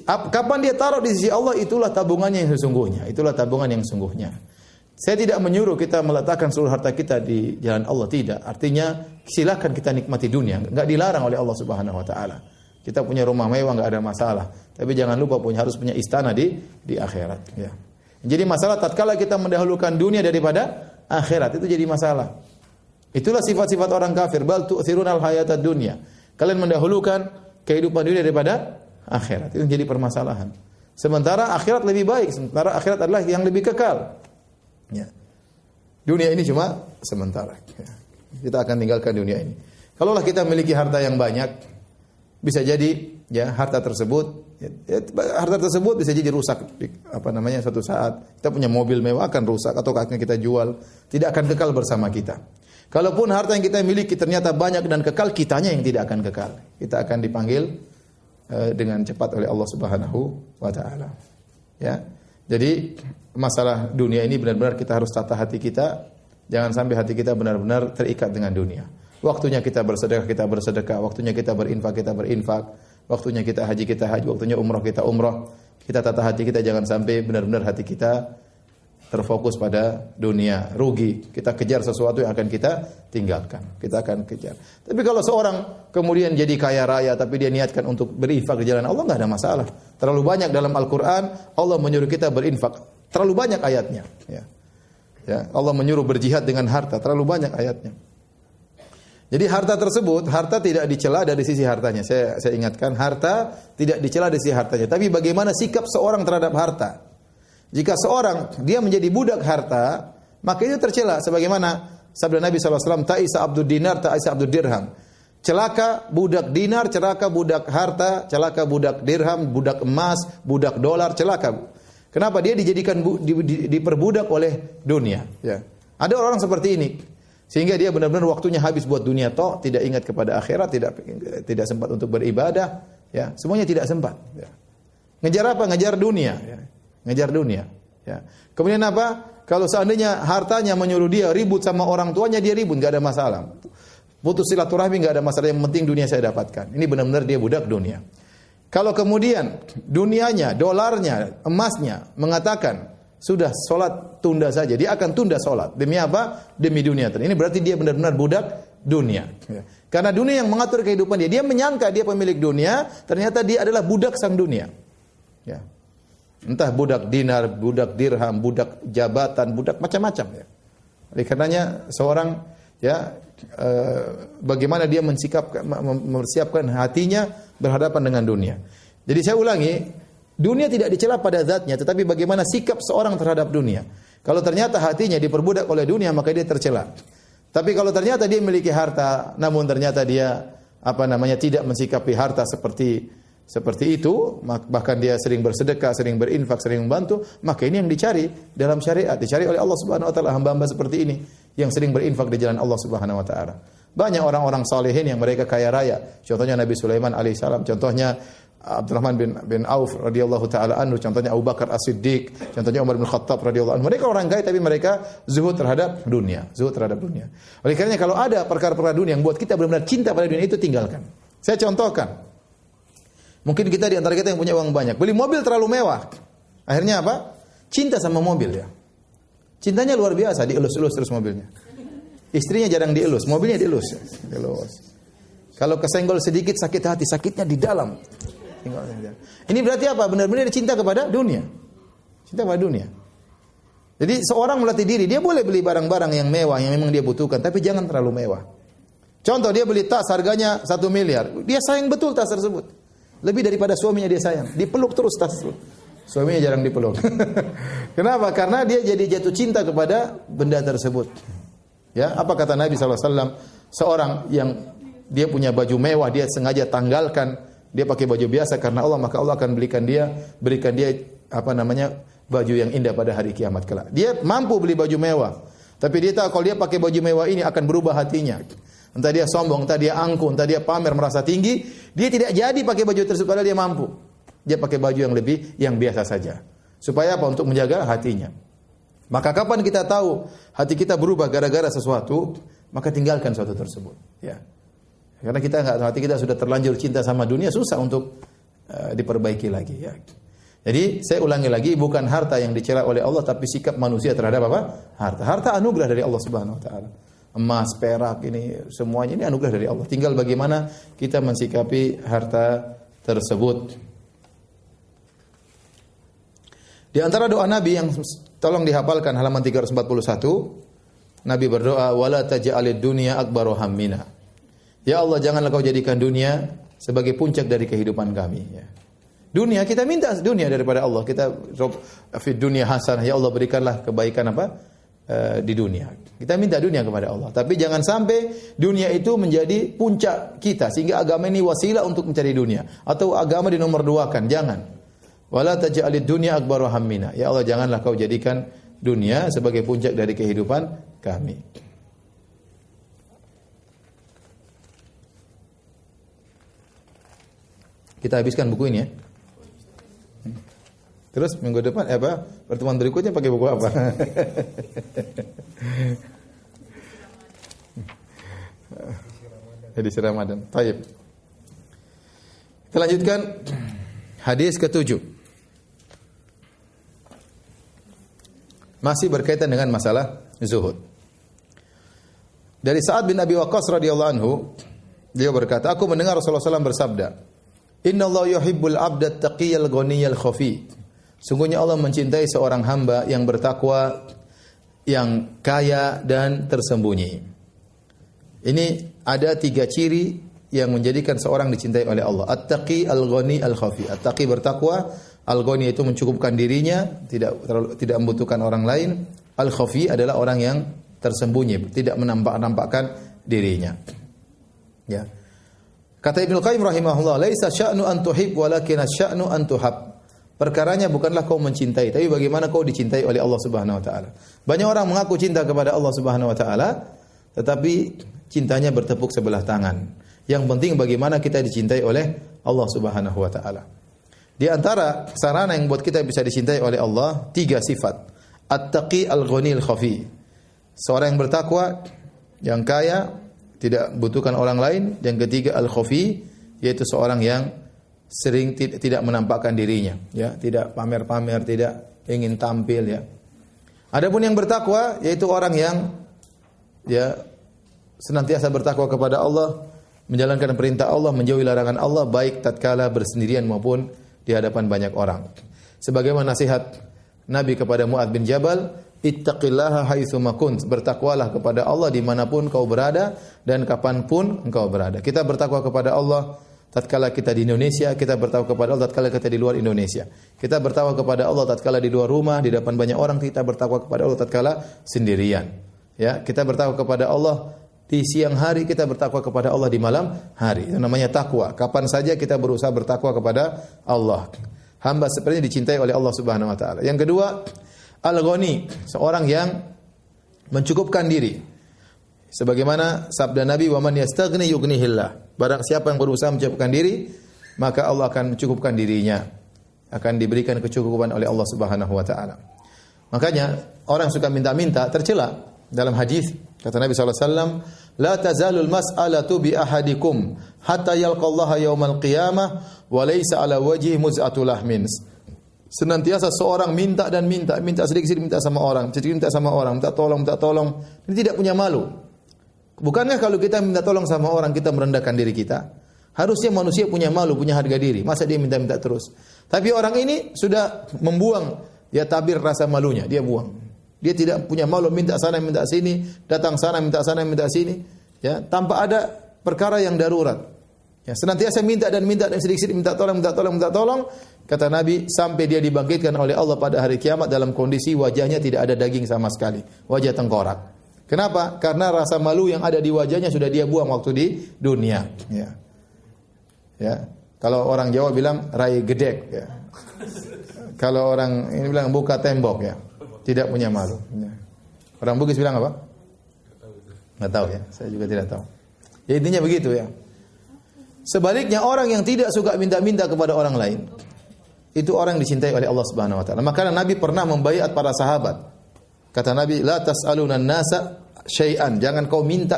Kapan dia taruh di sisi Allah, itulah tabungannya yang sesungguhnya. Itulah tabungan yang sesungguhnya. Saya tidak menyuruh kita meletakkan seluruh harta kita di jalan Allah, tidak. Artinya silakan kita nikmati dunia, enggak dilarang oleh Allah Subhanahu wa taala. Kita punya rumah mewah enggak ada masalah, tapi jangan lupa harus punya istana di akhirat, ya. Jadi masalah tatkala kita mendahulukan dunia daripada akhirat, itu jadi masalah. Itulah sifat-sifat orang kafir, bal tu'thirunal hayatad dunya. Kalian mendahulukan kehidupan dunia daripada akhirat. Itu jadi permasalahan. Sementara akhirat lebih baik, sementara akhirat adalah yang lebih kekal. Ya. Dunia ini cuma sementara. Ya. Kita akan tinggalkan dunia ini. Kalaulah kita memiliki harta yang banyak, bisa jadi ya harta tersebut bisa jadi rusak suatu saat. Kita punya mobil mewah akan rusak atau akan kita jual, tidak akan kekal bersama kita. Kalaupun harta yang kita miliki ternyata banyak dan kekal, kitanya yang tidak akan kekal. Kita akan dipanggil dengan cepat oleh Allah Subhanahu wa taala. Ya. Jadi masalah dunia ini benar-benar kita harus tata hati kita, jangan sampai hati kita benar-benar terikat dengan dunia. Waktunya kita bersedekah, waktunya kita berinfak, waktunya kita haji, waktunya umrah, kita umrah. Kita tata hati kita, jangan sampai benar-benar hati kita terfokus pada dunia, rugi. Kita kejar sesuatu yang akan kita tinggalkan. Kita akan kejar. Tapi kalau seorang kemudian jadi kaya raya, tapi dia niatkan untuk berinfak di jalan Allah, nggak ada masalah. Terlalu banyak dalam Al-Quran, Allah menyuruh kita berinfak. Terlalu banyak ayatnya. Ya. Allah menyuruh berjihad dengan harta. Terlalu banyak ayatnya. Jadi harta tersebut, harta tidak dicela dari sisi hartanya. Saya ingatkan, harta tidak dicela dari sisi hartanya. Tapi bagaimana sikap seorang terhadap harta? Jika seorang dia menjadi budak harta, maka itu tercela. Sebagaimana sabda Nabi SAW, ta'isa abdud dinar, ta'isa abdud dirham. Celaka budak dinar, celaka budak harta, celaka budak dirham, budak emas, budak dolar, celaka. Kenapa? Dia dijadikan diperbudak oleh dunia. Ya. Ada orang seperti ini. Sehingga dia benar-benar waktunya habis buat dunia tidak ingat kepada akhirat, tidak sempat untuk beribadah, ya. Semuanya tidak sempat, ya. Ngejar apa? Ngejar dunia, ya. Ngejar dunia, ya. Kemudian apa? Kalau seandainya hartanya menyuruh dia ribut sama orang tuanya, dia ribut, enggak ada masalah. Putus silaturahmi enggak ada masalah, yang penting dunia saya dapatkan. Ini benar-benar dia budak dunia. Kalau kemudian dunianya, dolarnya, emasnya mengatakan sudah solat tunda saja, dia akan tunda solat. Demi apa? Demi dunia. Ini berarti dia benar-benar budak dunia. Ya. Karena dunia yang mengatur kehidupan dia. Dia menyangka dia pemilik dunia, ternyata dia adalah budak sang dunia. Ya. Entah budak dinar, budak dirham, budak jabatan, budak macam-macam ya. Oleh karenanya seorang ya bagaimana dia mempersiapkan hatinya berhadapan dengan dunia. Jadi saya ulangi, dunia tidak dicela pada zatnya, tetapi bagaimana sikap seorang terhadap dunia. Kalau ternyata hatinya diperbudak oleh dunia, maka dia tercela. Tapi kalau ternyata dia memiliki harta, namun ternyata dia tidak mensikapi harta seperti itu, bahkan dia sering bersedekah, sering berinfak, sering membantu, maka ini yang dicari dalam syariat, dicari oleh Allah Subhanahu wa taala hamba-hamba seperti ini yang sering berinfak di jalan Allah Subhanahu wa taala. Banyak orang-orang salihin yang mereka kaya raya. Contohnya Nabi Sulaiman alaihissalam, contohnya Abdurrahman bin Auf radhiyallahu taala anhu, contohnya Abu Bakar As-Siddiq, contohnya Umar bin Khattab radhiyallahu anhu. Mereka orang kaya tapi mereka zuhud terhadap dunia, Oleh karenanya kalau ada perkara-perkara dunia yang buat kita benar-benar cinta pada dunia, itu tinggalkan. Saya contohkan. Mungkin kita di antara kita yang punya uang banyak, beli mobil terlalu mewah. Akhirnya apa? Cinta sama mobil ya. Cintanya luar biasa, dielus-elus terus mobilnya. Istrinya jarang dielus, mobilnya dielus. Kalau kesenggol sedikit sakit hati, sakitnya di dalam. Ini berarti apa? Benar-benar dia cinta kepada dunia. Cinta kepada dunia. Jadi seorang melatih diri, dia boleh beli barang-barang yang mewah yang memang dia butuhkan, tapi jangan terlalu mewah. Contoh, dia beli tas harganya 1 miliar. Dia sayang betul tas tersebut. Lebih daripada suaminya dia sayang. Dipeluk terus tas tersebut. Suaminya jarang dipeluk. Kenapa? Karena dia jadi jatuh cinta kepada benda tersebut. Ya, apa kata Nabi SAW? Seorang yang dia punya baju mewah, dia sengaja tanggalkan, dia pakai baju biasa karena Allah, maka Allah akan berikan dia baju yang indah pada hari kiamat kelak. Dia mampu beli baju mewah, tapi dia tahu kalau dia pakai baju mewah ini akan berubah hatinya. Entah dia sombong, entah dia angkuh, entah dia pamer merasa tinggi, dia tidak jadi pakai baju tersebut padahal dia mampu. Dia pakai baju yang biasa saja. Supaya apa? Untuk menjaga hatinya. Maka kapan kita tahu hati kita berubah gara-gara sesuatu, maka tinggalkan sesuatu tersebut, ya. Karena hati kita sudah terlanjur cinta sama dunia, susah untuk diperbaiki lagi, ya. Jadi saya ulangi lagi, bukan harta yang dicela oleh Allah, tapi sikap manusia terhadap apa? Harta. Harta anugerah dari Allah Subhanahu wa taala. Emas, perak, ini semuanya ini anugerah dari Allah. Tinggal bagaimana kita mensikapi harta tersebut. Di antara doa Nabi yang tolong dihafalkan halaman 341, Nabi berdoa, wala taj'alid dunya akbaru hammina. Ya Allah, janganlah kau jadikan dunia sebagai puncak dari kehidupan kami, ya. Dunia, kita minta dunia daripada Allah. Kita fi dunya hasanah, ya Allah berikanlah kebaikan di dunia. Kita minta dunia kepada Allah. Tapi jangan sampai dunia itu menjadi puncak kita sehingga agama ini wasilah untuk mencari dunia atau agama dinomorduakan. Jangan. Wala taj'alid dunya akbaru hammina. Ya Allah, janganlah kau jadikan dunia sebagai puncak dari kehidupan kami. Kita habiskan buku ini ya. Terus minggu depan pertemuan berikutnya pakai buku apa? Edisi Ramadan. Baik. Kita lanjutkan hadis ke-7. Masih berkaitan dengan masalah zuhud. Dari Sa'ad bin Abi Waqqas radhiyallahu anhu, dia berkata, aku mendengar Rasulullah SAW bersabda, Innallaha yuhibbul 'abda at-taqiyyal ghaniyal khafi. Sungguhnya Allah mencintai seorang hamba yang bertakwa, yang kaya dan tersembunyi. Ini ada 3 ciri yang menjadikan seorang dicintai oleh Allah. At-taqi, al-ghani, al-khafi. At-taqi bertakwa, al-ghani itu mencukupkan dirinya, tidak membutuhkan orang lain. Al-khafi adalah orang yang tersembunyi, tidak menampakkan dirinya. Ya. Kata Ibnu Qayyim rahimahullah, laisa sya'nu an tuhib walakin asy-sya'nu an tuhab. Perkaranya bukanlah kau mencintai, tapi bagaimana kau dicintai oleh Allah Subhanahu wa taala. Banyak orang mengaku cinta kepada Allah Subhanahu wa taala, tetapi cintanya bertepuk sebelah tangan. Yang penting bagaimana kita dicintai oleh Allah Subhanahu wa taala. Di antara sarana yang buat kita bisa dicintai oleh Allah, 3 sifat. At-taqi al-ghani al-khafi. Seorang yang bertakwa, yang kaya, tidak membutuhkan orang lain. Yang ketiga al-khafi, yaitu seorang yang sering tidak menampakkan dirinya, ya, tidak pamer-pamer, tidak ingin tampil, ya. Adapun yang bertakwa yaitu orang yang senantiasa bertakwa kepada Allah, menjalankan perintah Allah, menjauhi larangan Allah, baik tatkala bersendirian maupun di hadapan banyak orang. Sebagaimana nasihat Nabi kepada Mu'adz bin Jabal, ittaqillaha haitsu ma kunt, bertakwalah kepada Allah dimanapun kau berada dan kapanpun engkau berada. Kita bertakwa kepada Allah tatkala kita di Indonesia, kita bertakwa kepada Allah tatkala kita di luar Indonesia. Kita bertakwa kepada Allah tatkala di luar rumah, di depan banyak orang, kita bertakwa kepada Allah tatkala sendirian. Ya, kita bertakwa kepada Allah di siang hari, kita bertakwa kepada Allah di malam hari. Itu namanya takwa. Kapan saja kita berusaha bertakwa kepada Allah. Hamba sepertinya dicintai oleh Allah Subhanahu wa taala. Yang kedua, al-ghani, seorang yang mencukupkan diri. Sebagaimana sabda Nabi, "Wa man yastaghni yughnihillah." Barang siapa yang berusaha mencukupkan diri, maka Allah akan mencukupkan dirinya. Akan diberikan kecukupan oleh Allah Subhanahu wa taala. Makanya orang suka minta-minta tercela. Dalam hadis kata Nabi sallallahu alaihi wasallam, "La tazalul mas'alatu bi ahadikum hatta yalqallaha yaumal qiyamah wa laysa ala wajhi muz'atul lahmin." Senantiasa seorang minta dan minta sedikit-sedikit minta sama orang, sedikit minta sama orang, minta tolong. Ini tidak punya malu. Bukankah kalau kita minta tolong sama orang kita merendahkan diri kita? Harusnya manusia punya malu, punya harga diri. Masa dia minta-minta terus? Tapi orang ini sudah membuang ya tabir rasa malunya, dia buang. Dia tidak punya malu, minta sana, minta sini, datang sana, minta sana, minta sini, ya, tanpa ada perkara yang darurat. Ya, senantiasa minta dan sedikit-sedikit minta tolong. Kata Nabi, sampai dia dibangkitkan oleh Allah pada hari kiamat dalam kondisi wajahnya tidak ada daging sama sekali, wajah tengkorak. Kenapa? Karena rasa malu yang ada di wajahnya sudah dia buang waktu di dunia. Ya. Ya. Kalau orang Jawa bilang rai gedek. Ya. Kalau orang ini bilang buka tembok. Ya. Tidak punya malu. Orang Bugis bilang apa? Nggak tahu ya. Saya juga tidak tahu. Ya, intinya begitu ya. Sebaliknya orang yang tidak suka minta-minta kepada orang lain, itu orang yang dicintai oleh Allah Subhanahu wa taala. Maka Nabi pernah membaiat para sahabat. Kata Nabi, la tas'aluna an-nasa syai'an. Jangan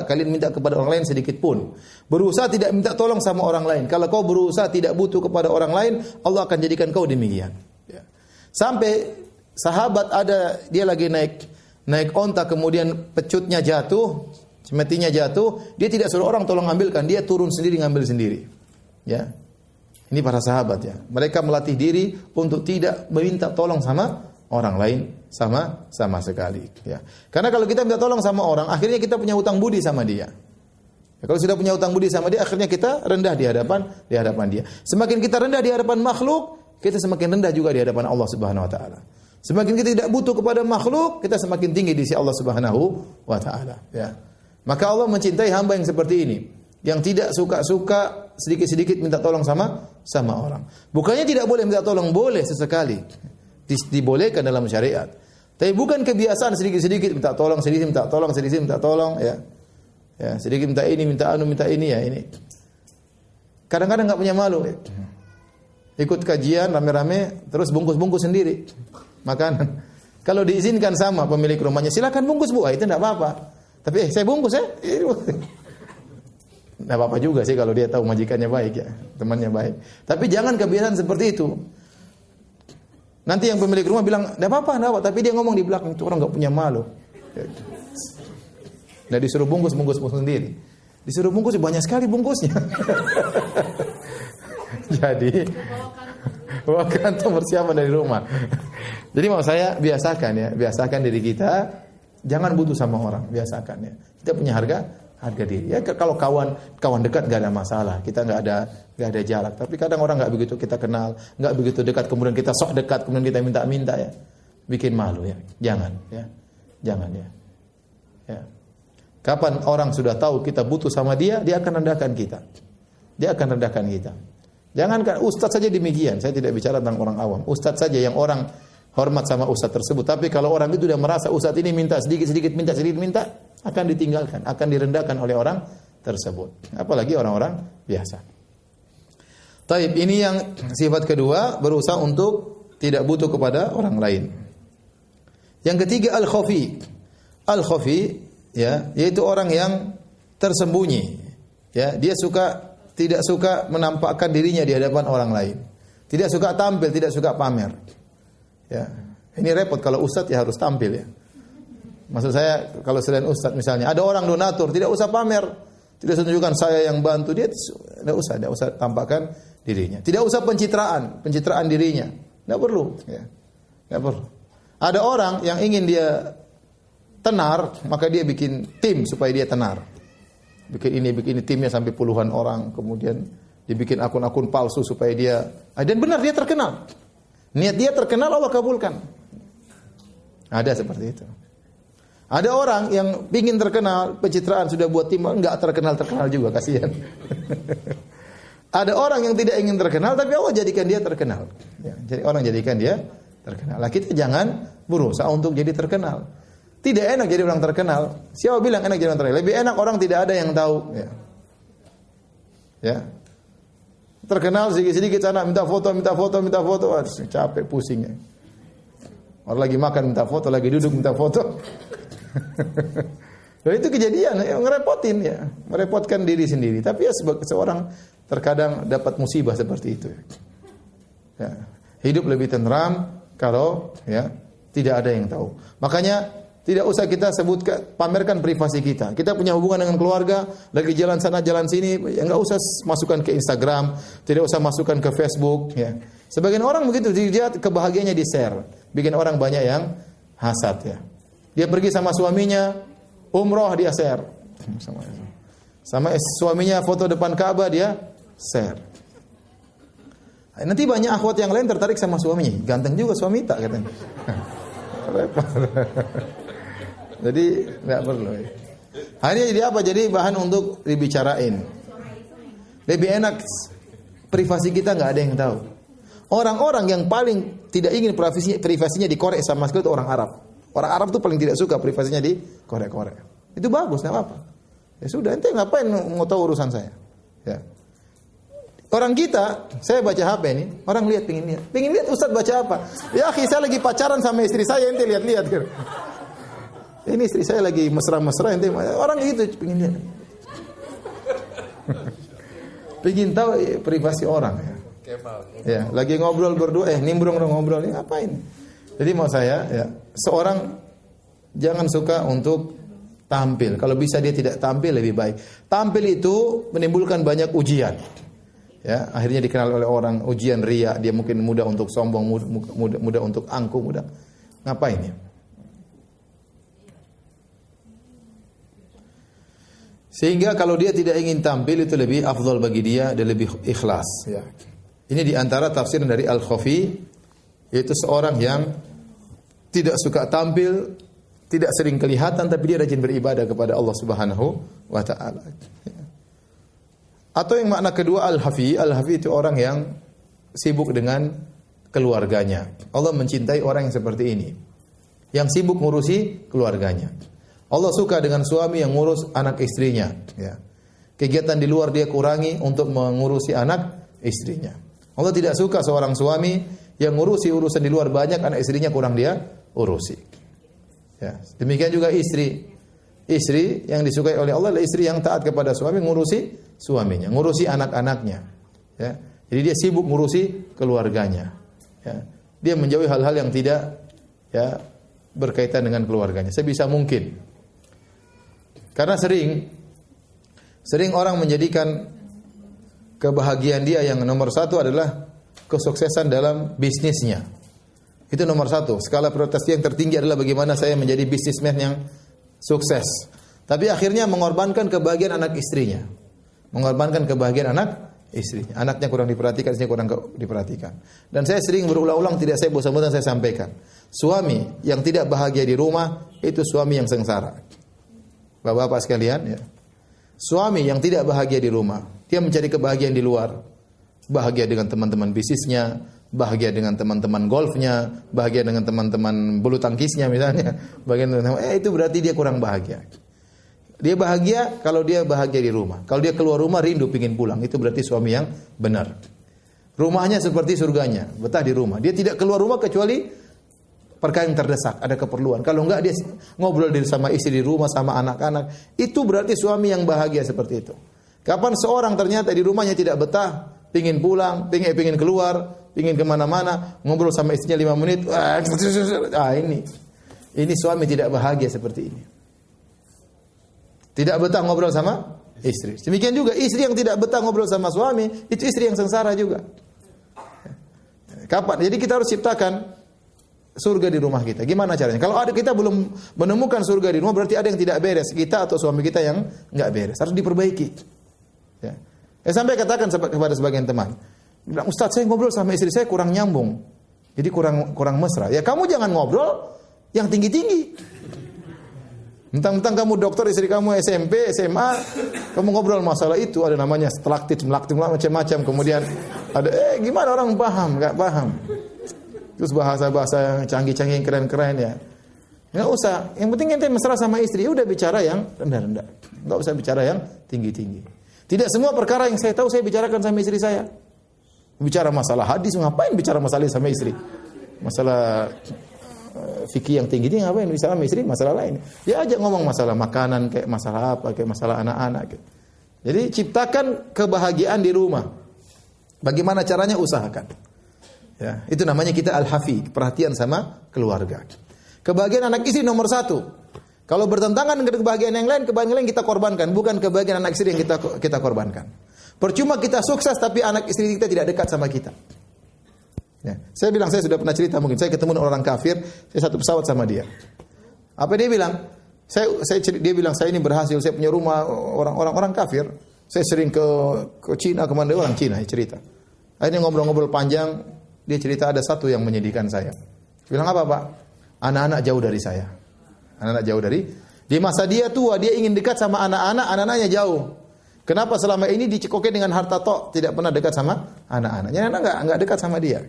kalian minta kepada orang lain sedikit pun. Berusaha tidak minta tolong sama orang lain. Kalau kau berusaha tidak butuh kepada orang lain, Allah akan jadikan kau demikian. Ya. Sampai sahabat dia lagi naik onta, kemudian pecutnya jatuh, semetinya jatuh, dia tidak suruh orang tolong ambilkan, dia turun sendiri ngambil sendiri. Ya. Ini para sahabat ya. Mereka melatih diri untuk tidak meminta tolong sama orang lain sama sekali ya. Karena kalau kita minta tolong sama orang, akhirnya kita punya hutang budi sama dia. Ya, kalau sudah punya hutang budi sama dia, akhirnya kita rendah di hadapan dia. Semakin kita rendah di hadapan makhluk, kita semakin rendah juga di hadapan Allah Subhanahu wa taala. Semakin kita tidak butuh kepada makhluk, kita semakin tinggi di sisi Allah Subhanahu wa taala, ya. Maka Allah mencintai hamba yang seperti ini, yang tidak suka-suka sedikit-sedikit minta tolong sama orang. Bukannya tidak boleh minta tolong, boleh sesekali. Dibolehkan dalam syariat. Tapi bukan kebiasaan sedikit-sedikit minta tolong, sedikit minta tolong, ya. Ya, sedikit minta ini, minta ini ya, ini. Kadang-kadang enggak punya malu. Ya. Ikut kajian rame-rame terus bungkus-bungkus sendiri makanan. Kalau diizinkan sama pemilik rumahnya, silakan bungkus Bu, itu enggak apa-apa. Tapi saya bungkus ya. Enggak apa-apa juga sih kalau dia tahu majikannya baik ya, temannya baik. Tapi jangan kebiasaan seperti itu. Nanti yang pemilik rumah bilang, enggak apa-apa, tapi dia ngomong di belakang, itu orang enggak punya malu. Nah, disuruh bungkus sendiri. Disuruh bungkus banyak sekali bungkusnya. Jadi bawa kantong persiapan dari rumah. Jadi mau saya biasakan diri kita jangan butuh sama orang, biasakan ya. Kita punya harga diri. Ya kalau kawan dekat enggak ada masalah, kita enggak ada jarak. Tapi kadang orang enggak begitu kita kenal, enggak begitu dekat, kemudian kita sok dekat, kemudian kita minta-minta ya. Bikin malu ya. Jangan ya. Jangan ya. Ya. Kapan orang sudah tahu kita butuh sama dia akan rendahkan kita. Dia akan rendahkan kita. Jangankan ustaz saja demikian. Saya tidak bicara tentang orang awam. Ustaz saja yang orang hormat sama ustaz tersebut. Tapi kalau orang itu sudah merasa ustaz ini minta sedikit-sedikit, minta, akan ditinggalkan, akan direndahkan oleh orang tersebut. Apalagi orang-orang biasa. Taib, ini yang sifat kedua, berusaha untuk tidak butuh kepada orang lain. Yang ketiga al-khafi. Al-khafi ya, yaitu orang yang tersembunyi. Ya, dia tidak suka menampakkan dirinya di hadapan orang lain. Tidak suka tampil, tidak suka pamer. Ya. Ini repot kalau ustaz ya harus tampil ya. Maksud saya kalau selain ustaz misalnya ada orang donatur, tidak usah pamer. Tidak usah tunjukkan saya yang bantu dia, tidak usah tampakkan dirinya. Tidak usah pencitraan dirinya. Enggak perlu, ya. Enggak perlu. Ada orang yang ingin dia tenar, maka dia bikin tim supaya dia tenar. Bikin ini timnya sampai puluhan orang, kemudian dibikin akun-akun palsu supaya dia, dan benar dia terkenal. Niat dia terkenal, Allah kabulkan. Ada seperti itu. Ada orang yang ingin terkenal, pencitraan sudah buat tim, enggak terkenal juga, kasihan. Ada orang yang tidak ingin terkenal, tapi Allah jadikan dia terkenal. Ya, jadi orang jadikan dia terkenal. Lah kita jangan berusaha untuk jadi terkenal. Tidak enak jadi orang terkenal. Siapa bilang enak jadi orang terkenal? Lebih enak orang tidak ada yang tahu. Ya. Ya. Terkenal sedikit-sedikit sana minta foto. Aduh, capek pusingnya. Orang lagi makan minta foto, lagi duduk minta foto. Dan itu kejadian, ngerepotin ya, merepotkan diri sendiri. Tapi ya seorang terkadang dapat musibah seperti itu. Ya. Hidup lebih tenteram kalau ya tidak ada yang tahu. Makanya tidak usah kita sebutkan, pamerkan privasi kita. Kita punya hubungan dengan keluarga, lagi jalan sana jalan sini, ya enggak usah masukkan ke Instagram, tidak usah masukkan ke Facebook. Ya. Sebagian orang begitu, dia kebahagiaannya di share, bikin orang banyak yang hasad ya. Dia pergi sama suaminya, umroh dia share. Sama suaminya foto depan Ka'bah dia share. Nanti banyak akhwat yang lain tertarik sama suaminya. Ganteng juga suami tak katanya. Jadi enggak perlu. Akhirnya jadi apa? Jadi bahan untuk dibicarain. Lebih enak privasi kita enggak ada yang tahu. Orang-orang yang paling tidak ingin privasinya dikorek sama sekali itu orang Arab. Orang Arab tuh paling tidak suka privasinya dikorek-korek. Itu bagus, enggak apa-apa. Ya sudah, ente ngapain mau tahu urusan saya? Ya. Orang kita, saya baca HP nih, orang pengin lihat Ustaz baca apa? Ya akhi, saya lagi pacaran sama istri saya, ente lihat-lihat. Ini istri saya lagi mesra-mesra, ente orang gitu pengin lihat. Pengin tahu privasi orang ya. Ya, lagi ngobrol berdua, nimbrung ngobrol, ngapain? Jadi mau saya, ya, seorang jangan suka untuk tampil. Kalau bisa dia tidak tampil lebih baik. Tampil itu menimbulkan banyak ujian. Ya, akhirnya dikenal oleh orang ujian riya, dia mungkin mudah untuk sombong, mudah untuk angkuh, mudah. Ngapain ya? Sehingga kalau dia tidak ingin tampil itu lebih afdal bagi dia dan lebih ikhlas, ya. Ini di antara tafsir dari Al-Khafi, yaitu seorang yang tidak suka tampil, tidak sering kelihatan, tapi dia rajin beribadah kepada Allah Subhanahu wa taala. Atau yang makna kedua Al-Hafi itu orang yang sibuk dengan keluarganya. Allah mencintai orang yang seperti ini, yang sibuk ngurusi keluarganya. Allah suka dengan suami yang ngurus anak istrinya. Ya. Kegiatan di luar dia kurangi untuk mengurusi anak istrinya. Allah tidak suka seorang suami yang ngurusi urusan di luar banyak, anak istrinya kurang dia urusi. Ya. Demikian juga istri. Istri yang disukai oleh Allah adalah istri yang taat kepada suami, ngurusi suaminya, ngurusi anak-anaknya. Ya. Jadi dia sibuk ngurusi keluarganya. Ya. Dia menjauhi hal-hal yang tidak ya berkaitan dengan keluarganya sebisa mungkin. Karena sering orang menjadikan kebahagiaan dia yang nomor satu adalah kesuksesan dalam bisnisnya. Itu nomor satu. Skala prioritas dia yang tertinggi adalah bagaimana saya menjadi bisnismen yang sukses. Tapi akhirnya mengorbankan kebahagiaan anak istrinya. Mengorbankan kebahagiaan anak istrinya. Anaknya kurang diperhatikan, istrinya kurang diperhatikan. Dan saya sering berulang-ulang, tidak saya bosan-bosan saya sampaikan. Suami yang tidak bahagia di rumah, itu suami yang sengsara. Bapak-bapak sekalian, ya. Suami yang tidak bahagia di rumah, dia mencari kebahagiaan di luar. Bahagia dengan teman-teman bisnisnya, bahagia dengan teman-teman golfnya, bahagia dengan teman-teman bulu tangkisnya misalnya. Itu berarti dia kurang bahagia. Dia bahagia kalau dia bahagia di rumah. Kalau dia keluar rumah rindu pingin pulang, itu berarti suami yang benar. Rumahnya seperti surganya, betah di rumah. Dia tidak keluar rumah kecuali perkara yang terdesak, ada keperluan. Kalau enggak dia ngobrol sama istri di rumah, sama anak-anak. Itu berarti suami yang bahagia seperti itu. Kapan seorang ternyata di rumahnya tidak betah, pingin pulang, pingin keluar, pingin kemana-mana, ngobrol sama istrinya 5 menit, ini suami tidak bahagia seperti ini. Tidak betah ngobrol sama istri. Demikian juga istri yang tidak betah ngobrol sama suami, itu istri yang sengsara juga. Kapan? Jadi kita harus ciptakan surga di rumah kita. Gimana caranya? Kalau ada kita belum menemukan surga di rumah, berarti ada yang tidak beres. Kita atau suami kita yang nggak beres. Harus diperbaiki. Ya. Sampai katakan kepada sebagian teman, bilang, Ustaz, saya ngobrol sama istri saya kurang nyambung. Jadi kurang mesra. Ya kamu jangan ngobrol yang tinggi-tinggi. Mentang-mentang kamu dokter, istri kamu SMP, SMA, kamu ngobrol masalah itu, ada namanya stalaktit, macam-macam. Kemudian ada, gimana orang paham? Nggak paham. Terus bahasa-bahasa yang canggih-canggih, yang keren-keren ya. Nggak usah. Yang penting ente mesra sama istri, udah bicara yang rendah-rendah. Nggak usah bicara yang tinggi-tinggi. Tidak semua perkara yang saya tahu saya bicarakan sama istri saya. Bicara masalah hadis, ngapain bicara masalah sama istri? Masalah fikih yang tinggi-tinggi ngapain bicara sama istri? Masalah lain. Ya ajak ngomong masalah makanan, kayak masalah apa, kayak masalah anak-anak. Kayak. Jadi ciptakan kebahagiaan di rumah. Bagaimana caranya? Usahakan. Ya, itu namanya kita al-hafi, perhatian sama keluarga. Kebahagiaan anak istri nomor 1. Kalau bertentangan dengan kebahagiaan yang lain kita korbankan, bukan kebahagiaan anak istri yang kita korbankan. Percuma kita sukses tapi anak istri kita tidak dekat sama kita. Ya, saya sudah pernah cerita, mungkin saya ketemu orang kafir, saya satu pesawat sama dia. Apa dia bilang? Dia bilang saya ini berhasil, saya punya rumah, orang kafir. Saya sering ke Cina, kemana orang Cina cerita. Akhirnya ngobrol-ngobrol panjang, dia cerita ada satu yang menyedihkan saya. Bilang apa Pak? Anak-anak jauh dari saya. Anak-anak jauh dari. Di masa dia tua, dia ingin dekat sama anak-anak, anak-anaknya jauh. Kenapa selama ini dicekokin dengan harta tok, tidak pernah dekat sama anak-anaknya? Anak enggak dekat sama dia.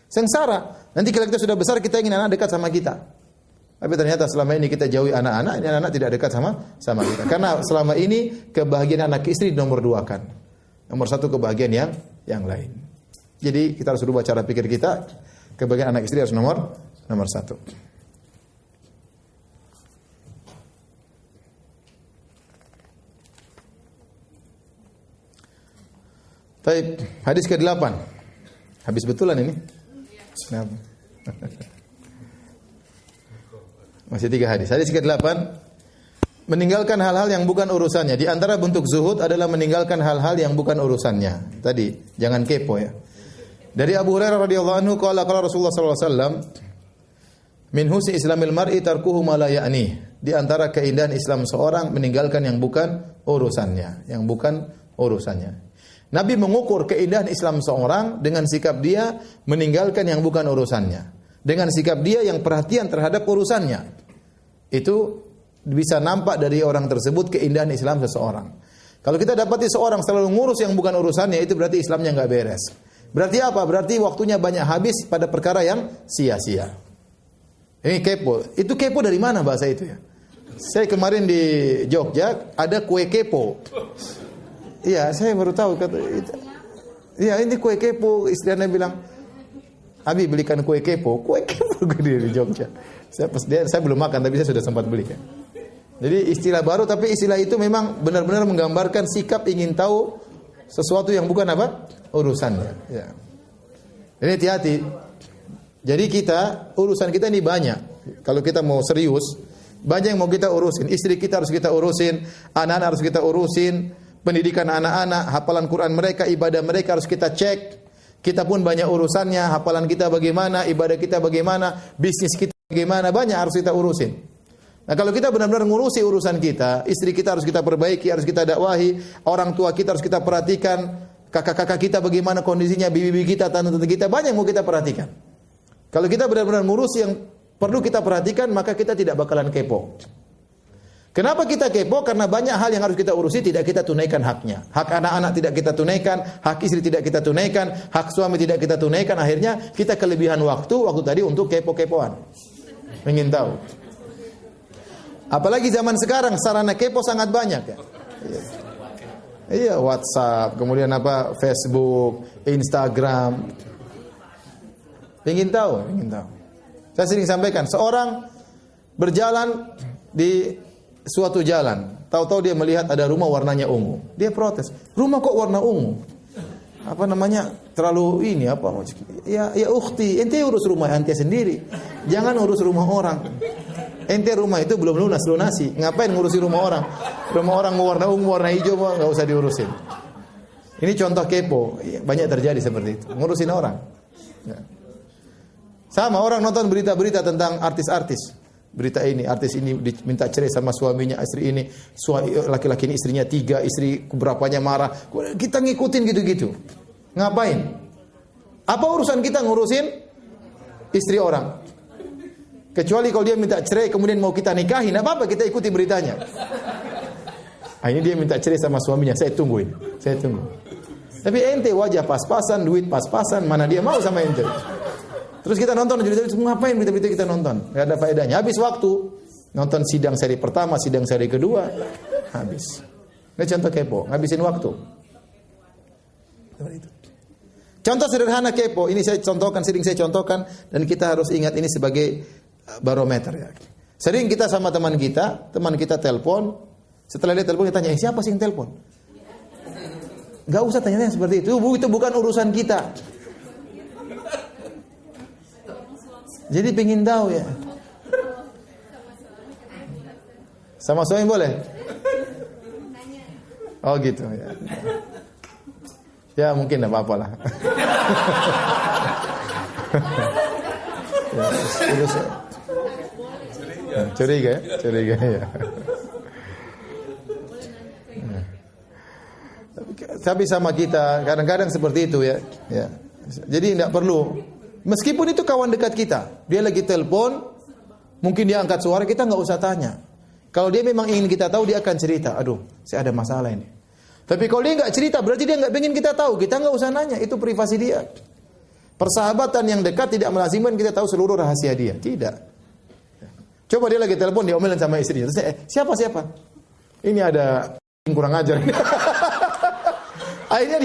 Sengsara. Nanti kalau kita sudah besar, kita ingin anak dekat sama kita. Tapi ternyata selama ini kita jauhi anak-anak, ini anak-anak tidak dekat sama kita. Karena selama ini kebahagiaan anak istri nomor 2 kan. Nomor 1 kebahagiaan yang lain. Jadi kita harus rubah cara pikir kita. Kebahagiaan anak istri harus nomor 1. Baik, hadis ke-8. Habis betulan ini? Kenapa? Masih 3 hadis. Hadis ke-8, meninggalkan hal-hal yang bukan urusannya. Di antara bentuk zuhud adalah meninggalkan hal-hal yang bukan urusannya. Tadi, jangan kepo ya. Dari Abu Hurairah radhiyallahu anhu qala Rasulullah sallallahu alaihi wasallam, min husni islamil mar'i tarkuhu ma la ya'ni. Di antara keindahan Islam seorang meninggalkan yang bukan urusannya, Nabi mengukur keindahan Islam seorang dengan sikap dia meninggalkan yang bukan urusannya. Dengan sikap dia yang perhatian terhadap urusannya. Itu bisa nampak dari orang tersebut keindahan Islam seseorang. Kalau kita dapati seorang selalu ngurus yang bukan urusannya, itu berarti Islamnya enggak beres. Berarti apa? Berarti waktunya banyak habis pada perkara yang sia-sia. Ini kepo. Itu kepo dari mana bahasa itu ya? Saya kemarin di Jogja ada kue kepo. Iya, saya baru tahu kata itu. Iya, ini kue kepo. Istrinya bilang, Abi belikan kue kepo di Jogja. Saya belum makan, tapi saya sudah sempat beli kan. Jadi istilah baru, tapi istilah itu memang benar-benar menggambarkan sikap ingin tahu sesuatu yang bukan apa urusannya. Ya. Ini hati-hati. Jadi urusan kita ini banyak. Kalau kita mau serius, banyak yang mau kita urusin. Istri kita harus kita urusin, anak-anak harus kita urusin. Pendidikan anak-anak, hafalan Quran mereka, ibadah mereka harus kita cek. Kita pun banyak urusannya, hafalan kita bagaimana, ibadah kita bagaimana, bisnis kita bagaimana, banyak harus kita urusin. Nah, kalau kita benar-benar ngurusi urusan kita, istri kita harus kita perbaiki, harus kita dakwahi, orang tua kita harus kita perhatikan, kakak-kakak kita bagaimana kondisinya, bibi-bibi kita, tante-tante kita, banyak yang mau kita perhatikan. Kalau kita benar-benar ngurusi yang perlu kita perhatikan, maka kita tidak bakalan kepo. Kenapa kita kepo? Karena banyak hal yang harus kita urusi tidak kita tunaikan haknya. Hak anak-anak tidak kita tunaikan, hak istri tidak kita tunaikan, hak suami tidak kita tunaikan. Akhirnya kita kelebihan waktu tadi untuk kepo-kepoan. Ingin tahu. Apalagi zaman sekarang sarana kepo sangat banyak ya. Iya, WhatsApp, kemudian Facebook, Instagram. Ingin tahu. Saya sering sampaikan, seorang berjalan di suatu jalan, tahu-tahu dia melihat ada rumah warnanya ungu. Dia protes, rumah kok warna ungu? Terlalu ini apa? Ya ukhti, ente urus rumah ente sendiri. Jangan urus rumah orang. Ente rumah itu belum lunasi. Ngapain ngurusi rumah orang? Rumah orang mau warna ungu, warna hijau, enggak usah diurusin. Ini contoh kepo. Banyak terjadi seperti itu. Ngurusin orang. Ya. Sama orang nonton berita-berita tentang artis-artis. Berita ini, artis ini diminta cerai sama suaminya, istri ini, laki-laki ini istrinya 3, istri berapanya marah. Kita ngikutin gitu-gitu. Ngapain? Apa urusan kita ngurusin istri orang? Kecuali kalau dia minta cerai kemudian mau kita nikahin, apa-apa kita ikuti beritanya. Ini dia minta cerai sama suaminya, saya tungguin. Tapi ente wajah pas-pasan, duit pas-pasan, mana dia mau sama ente? Terus kita nonton jadi ngapain berita-berita kita nonton? Gak ada faedahnya. Habis waktu nonton sidang seri pertama, sidang seri kedua, habis. Ini contoh kepo, ngabisin waktu. Contoh sederhana kepo, ini saya contohkan, sering saya contohkan, dan kita harus ingat ini sebagai barometer ya. Sering kita sama teman kita telepon, setelah dia telepon kita tanya, siapa sih yang telepon? Gak usah tanya seperti itu bukan urusan kita. Jadi pengen tahu ya. Sama suami boleh? Oh gitu ya. Ya mungkin enggak apa-apa lah. Curiga ya. Tapi sama kita kadang-kadang seperti itu ya. Jadi tidak perlu. Meskipun itu kawan dekat kita, dia lagi telepon, mungkin dia angkat suara, kita nggak usah tanya. Kalau dia memang ingin kita tahu, dia akan cerita. Aduh, saya ada masalah ini. Tapi kalau dia nggak cerita, berarti dia nggak ingin kita tahu. Kita nggak usah nanya, itu privasi dia. Persahabatan yang dekat tidak melazimkan kita tahu seluruh rahasia dia. Tidak. Coba dia lagi telepon, dia omelin sama istrinya. Terus, siapa? Ini ada kurang ajar. Akhirnya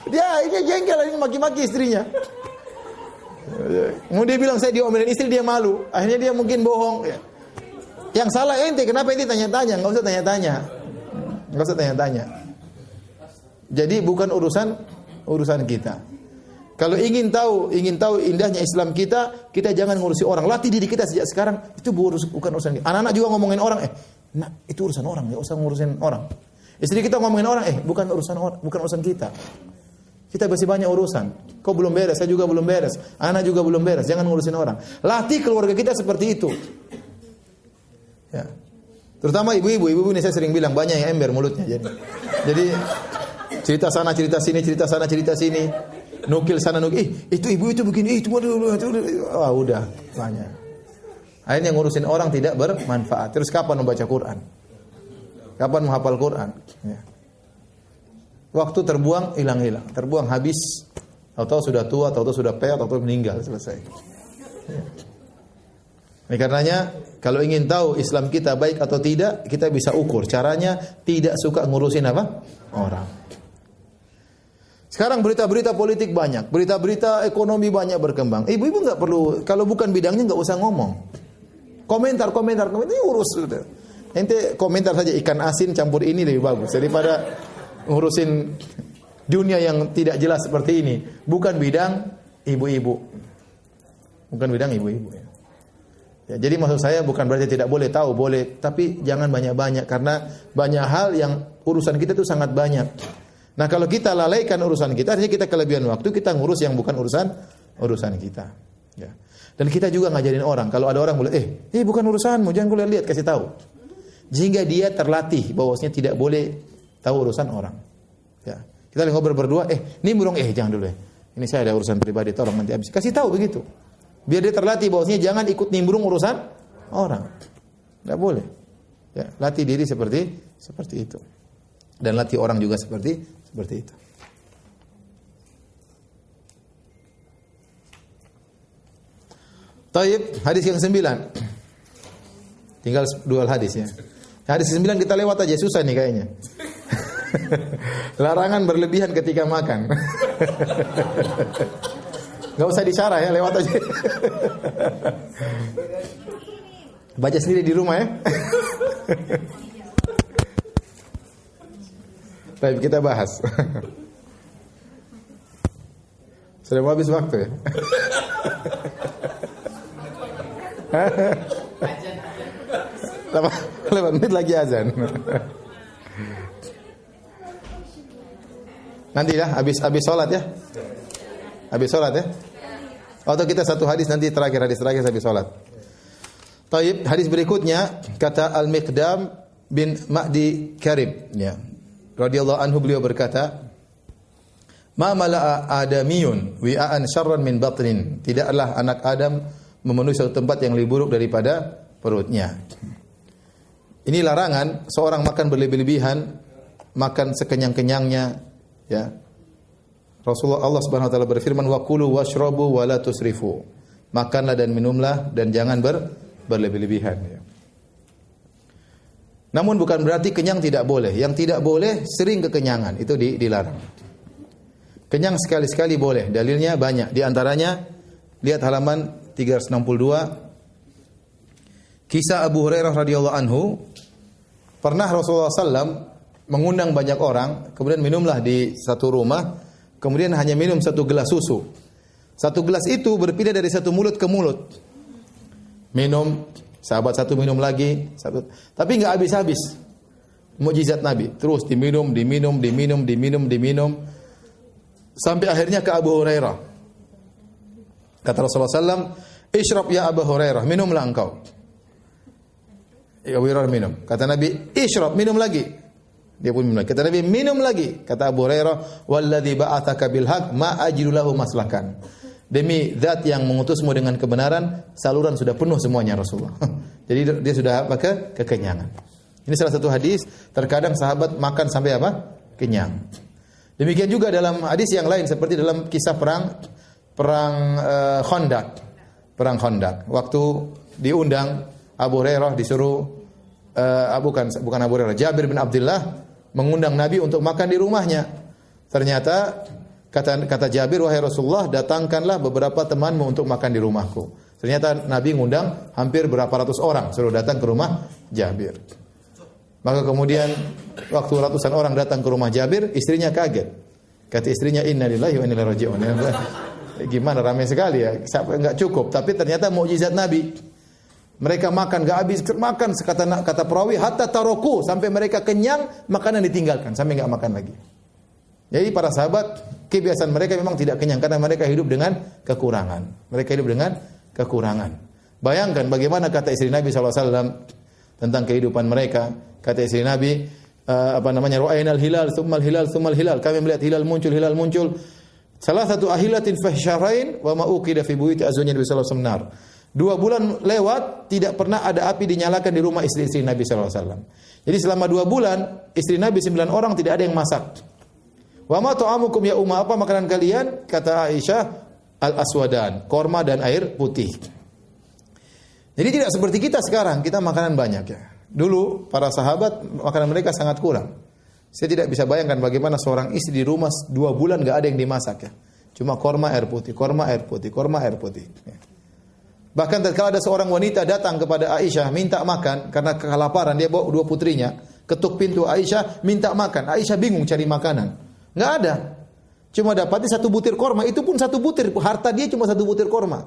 dia jengkel, ini maki-maki istrinya. Mau dia bilang saya diomelin istri, dia malu. Akhirnya dia mungkin bohong. Yang salah ente, kenapa ente tanya-tanya? Enggak usah tanya-tanya. Jadi bukan urusan kita. Kalau ingin tahu indahnya Islam kita jangan ngurusi orang. Latih diri kita sejak sekarang, itu bukan urusan kita. Anak-anak juga ngomongin orang, itu urusan orang, enggak usah ngurusin orang. Istri kita ngomongin orang, bukan urusan kita. Kita masih banyak urusan. Kau belum beres, saya juga belum beres. Anak juga belum beres. Jangan ngurusin orang. Latih keluarga kita seperti itu. Ya. Terutama ibu-ibu ini saya sering bilang banyak yang ember mulutnya. Jadi cerita sana, cerita sini, cerita sana, cerita sini. Nukil sana, nukil. Itu ibu itu begini, itu udah banyak. Akhirnya ngurusin orang tidak bermanfaat. Terus kapan membaca Quran? Kapan menghafal Quran? Ya. Waktu terbuang, hilang. Terbuang, habis. Tahu-tahu sudah tua, tahu-tahu sudah peot, tahu-tahu meninggal, selesai. Ini karenanya, kalau ingin tahu Islam kita baik atau tidak, kita bisa ukur. Caranya, tidak suka ngurusin apa? Orang. Sekarang berita-berita politik banyak. Berita-berita ekonomi banyak berkembang. Ibu-ibu nggak perlu, kalau bukan bidangnya nggak usah ngomong. Komentar, ini urus. Sudah. Ente komentar saja, ikan asin campur ini lebih bagus. Daripada ngurusin dunia yang tidak jelas seperti ini. Bukan bidang ibu-ibu. Ya, jadi maksud saya bukan berarti tidak boleh tahu, boleh. Tapi jangan banyak-banyak. Karena banyak hal yang urusan kita itu sangat banyak. Nah kalau kita lalaikan urusan kita, artinya kita kelebihan waktu, kita ngurus yang bukan urusan kita. Ya. Dan kita juga ngajarin orang. Kalau ada orang boleh, bukan urusanmu, jangan kau lihat, kasih tahu. Sehingga dia terlatih bahwasanya tidak boleh tahu urusan orang. Ya. Kita lagi ngobrol berdua, ini burung, jangan dulu ya. Ini saya ada urusan pribadi, tolong nanti habis. Kasih tahu begitu. Biar dia terlatih bahwasanya jangan ikut nimbrung urusan orang. Tidak boleh. Ya, latih diri seperti itu. Dan latih orang juga seperti itu. Taib, hadis yang 9. Tinggal 2 hadis ya. Hadis 9 kita lewat aja, susah nih kayaknya. Larangan berlebihan ketika makan. Gak usah disyarah ya, lewat aja. Baca sendiri di rumah ya. Baik, kita bahas. Sudah mau habis waktu ya? 8 menit lagi azan. Nanti dah habis sholat ya. Habis sholat ya. Atau kita satu hadis nanti terakhir, hadis terakhir sampai salat. Taib, hadis berikutnya kata Al-Miqdam bin Ma'di Karib, ya. Radhiyallahu anhu, beliau berkata, "Ma mala'a adamiyun wi'an syarran min batnin." Tidaklah anak Adam memenuhi satu tempat yang lebih buruk daripada perutnya. Ini larangan seorang makan berlebih-lebihan, makan sekenyang-kenyangnya, ya. Rasulullah Allah Subhanahu wa taala berfirman, "Wa kulu washrabu wa la tusrifu." Makanlah dan minumlah dan jangan berlebih-lebihan, ya. Namun bukan berarti kenyang tidak boleh. Yang tidak boleh sering kekenyangan, itu dilarang. Kenyang sekali-sekali boleh. Dalilnya banyak. Di antaranya lihat halaman 362. Kisah Abu Hurairah radhiyallahu anhu, pernah Rasulullah SAW mengundang banyak orang, kemudian minumlah di satu rumah, kemudian hanya minum satu gelas susu. Satu gelas itu berpindah dari satu mulut ke mulut. Minum, sahabat satu minum lagi, satu. Tapi enggak habis-habis. Mukjizat Nabi. Terus diminum. Sampai akhirnya ke Abu Hurairah. Kata Rasulullah SAW, "Ishrab ya Abu Hurairah, minumlah engkau." Abu Hurairah minum. Kata Nabi, "Ishrab, minum lagi." Dia pun minum lagi. Kata Nabi, "Minum lagi." Kata Abu Hurairah, "Walladzi ba'atsaka bil haqq ma ajidu lahu maslakan." Demi zat yang mengutusmu dengan kebenaran, saluran sudah penuh semuanya Rasulullah. Jadi dia sudah kekenyangan. Ini salah satu hadis, terkadang sahabat makan sampai kenyang. Demikian juga dalam hadis yang lain, seperti dalam kisah perang Khandaq. Perang Khandaq. Waktu diundang Abu Hurairah disuruh bukan Abu Hurairah, Jabir bin Abdullah mengundang Nabi untuk makan di rumahnya. Ternyata kata Jabir, "Wahai Rasulullah, datangkanlah beberapa temanmu untuk makan di rumahku." Ternyata Nabi ngundang hampir berapa ratus orang suruh datang ke rumah Jabir. Maka kemudian waktu ratusan orang datang ke rumah Jabir, istrinya kaget. Kata istrinya, "Inna lillahi wa inna ilaihi raji'un." Gimana, ramai sekali ya, enggak cukup. Tapi ternyata mukjizat Nabi. Mereka makan enggak habis, makan kata perawi hatta taroku, sampai mereka kenyang, makanan ditinggalkan sampai enggak makan lagi. Jadi para sahabat, kebiasaan mereka memang tidak kenyang karena mereka hidup dengan kekurangan. Mereka hidup dengan kekurangan. Bayangkan bagaimana kata istri Nabi SAW tentang kehidupan mereka. Kata istri Nabi, "Ra'ainal hilal, tsummal hilal, tsummal hilal." Kami melihat hilal muncul. Salah satu ahilatin fasyarain wa ma uqida fi buyuti azwajin Nabi sallallahu alaihi wasallam. 2 bulan lewat tidak pernah ada api dinyalakan di rumah istri-istri Nabi sallallahu alaihi wasallam. Jadi selama 2 bulan istri Nabi 9 orang tidak ada yang masak. Wa ma ta'amukum ya umma, apa makanan kalian? Kata Aisyah, al-aswadan, korma dan air putih. Jadi tidak seperti kita sekarang, kita makanan banyak ya. Dulu para sahabat makanan mereka sangat kurang. Saya tidak bisa bayangkan bagaimana seorang istri di rumah 2 bulan enggak ada yang dimasak ya. Cuma korma air putih. Ya. Bahkan tatkala ada seorang wanita datang kepada Aisyah minta makan karena kelaparan, dia bawa 2 putrinya, ketuk pintu Aisyah minta makan. Aisyah bingung cari makanan. Enggak ada. Cuma dapatnya 1 butir korma, itu pun 1 butir, harta dia cuma 1 butir korma.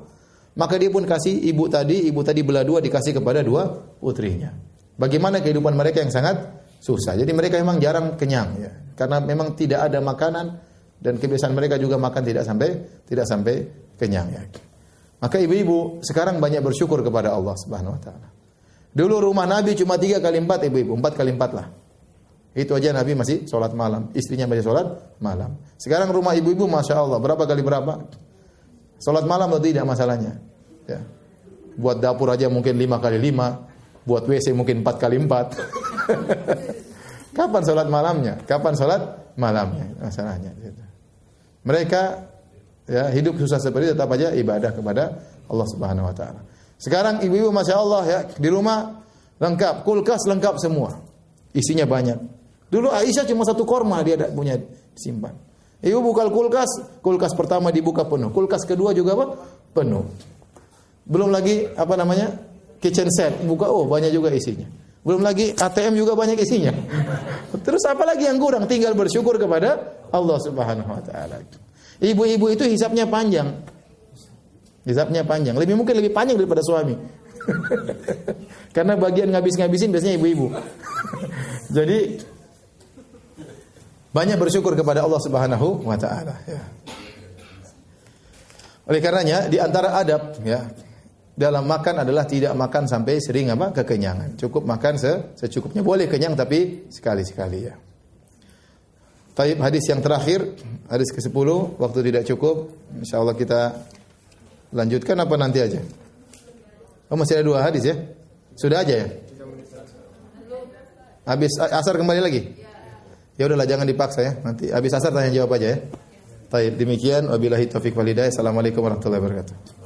Maka dia pun kasih ibu tadi belah 2 dikasih kepada 2 putrinya. Bagaimana kehidupan mereka yang sangat susah. Jadi mereka memang jarang kenyang ya. Karena memang tidak ada makanan dan kebiasaan mereka juga makan tidak sampai kenyang ya. Maka ibu-ibu sekarang banyak bersyukur kepada Allah Subhanahu wa taala. Dulu rumah Nabi cuma 3 kali 4 ibu-ibu, 4 kali 4 lah. Itu aja Nabi masih sholat malam, istrinya masih sholat malam. Sekarang rumah ibu-ibu Masya Allah, berapa kali berapa? Sholat malam atau tidak masalahnya. Ya. Buat dapur aja mungkin 5 kali 5, buat WC mungkin 4 kali 4. Kapan sholat malamnya? Masalahnya. Mereka ya hidup susah seperti itu, tetap aja ibadah kepada Allah Subhanahu wa taala. Sekarang ibu-ibu Masya Allah ya, di rumah lengkap, kulkas lengkap semua. Isinya banyak. Dulu Aisyah cuma 1 korma dia ada punya simpan. Ibu buka kulkas pertama dibuka penuh, kulkas kedua juga penuh. Belum lagi kitchen set, buka banyak juga isinya. Belum lagi ATM juga banyak isinya. Terus apa lagi yang kurang? Tinggal bersyukur kepada Allah Subhanahu wa taala. Ibu-ibu itu hisapnya panjang. Mungkin lebih panjang daripada suami. Karena bagian ngabis-ngabisin biasanya ibu-ibu. Jadi banyak bersyukur kepada Allah Subhanahu wa taala ya. Oleh karenanya di antara adab ya dalam makan adalah tidak makan sampai sering kekenyangan. Cukup makan secukupnya. Boleh kenyang tapi sekali-sekali ya. Taib, hadis yang terakhir, hadis ke-10, waktu tidak cukup. Insyaallah kita lanjutkan apa nanti aja? Oh, masih ada 2 hadis ya? Sudah aja ya? Habis asar kembali lagi? Ya udahlah jangan dipaksa ya. Nanti habis asar tanya jawab aja ya. Taib, demikian wabillahi taufik wal hidayah. Assalamualaikum warahmatullahi wabarakatuh.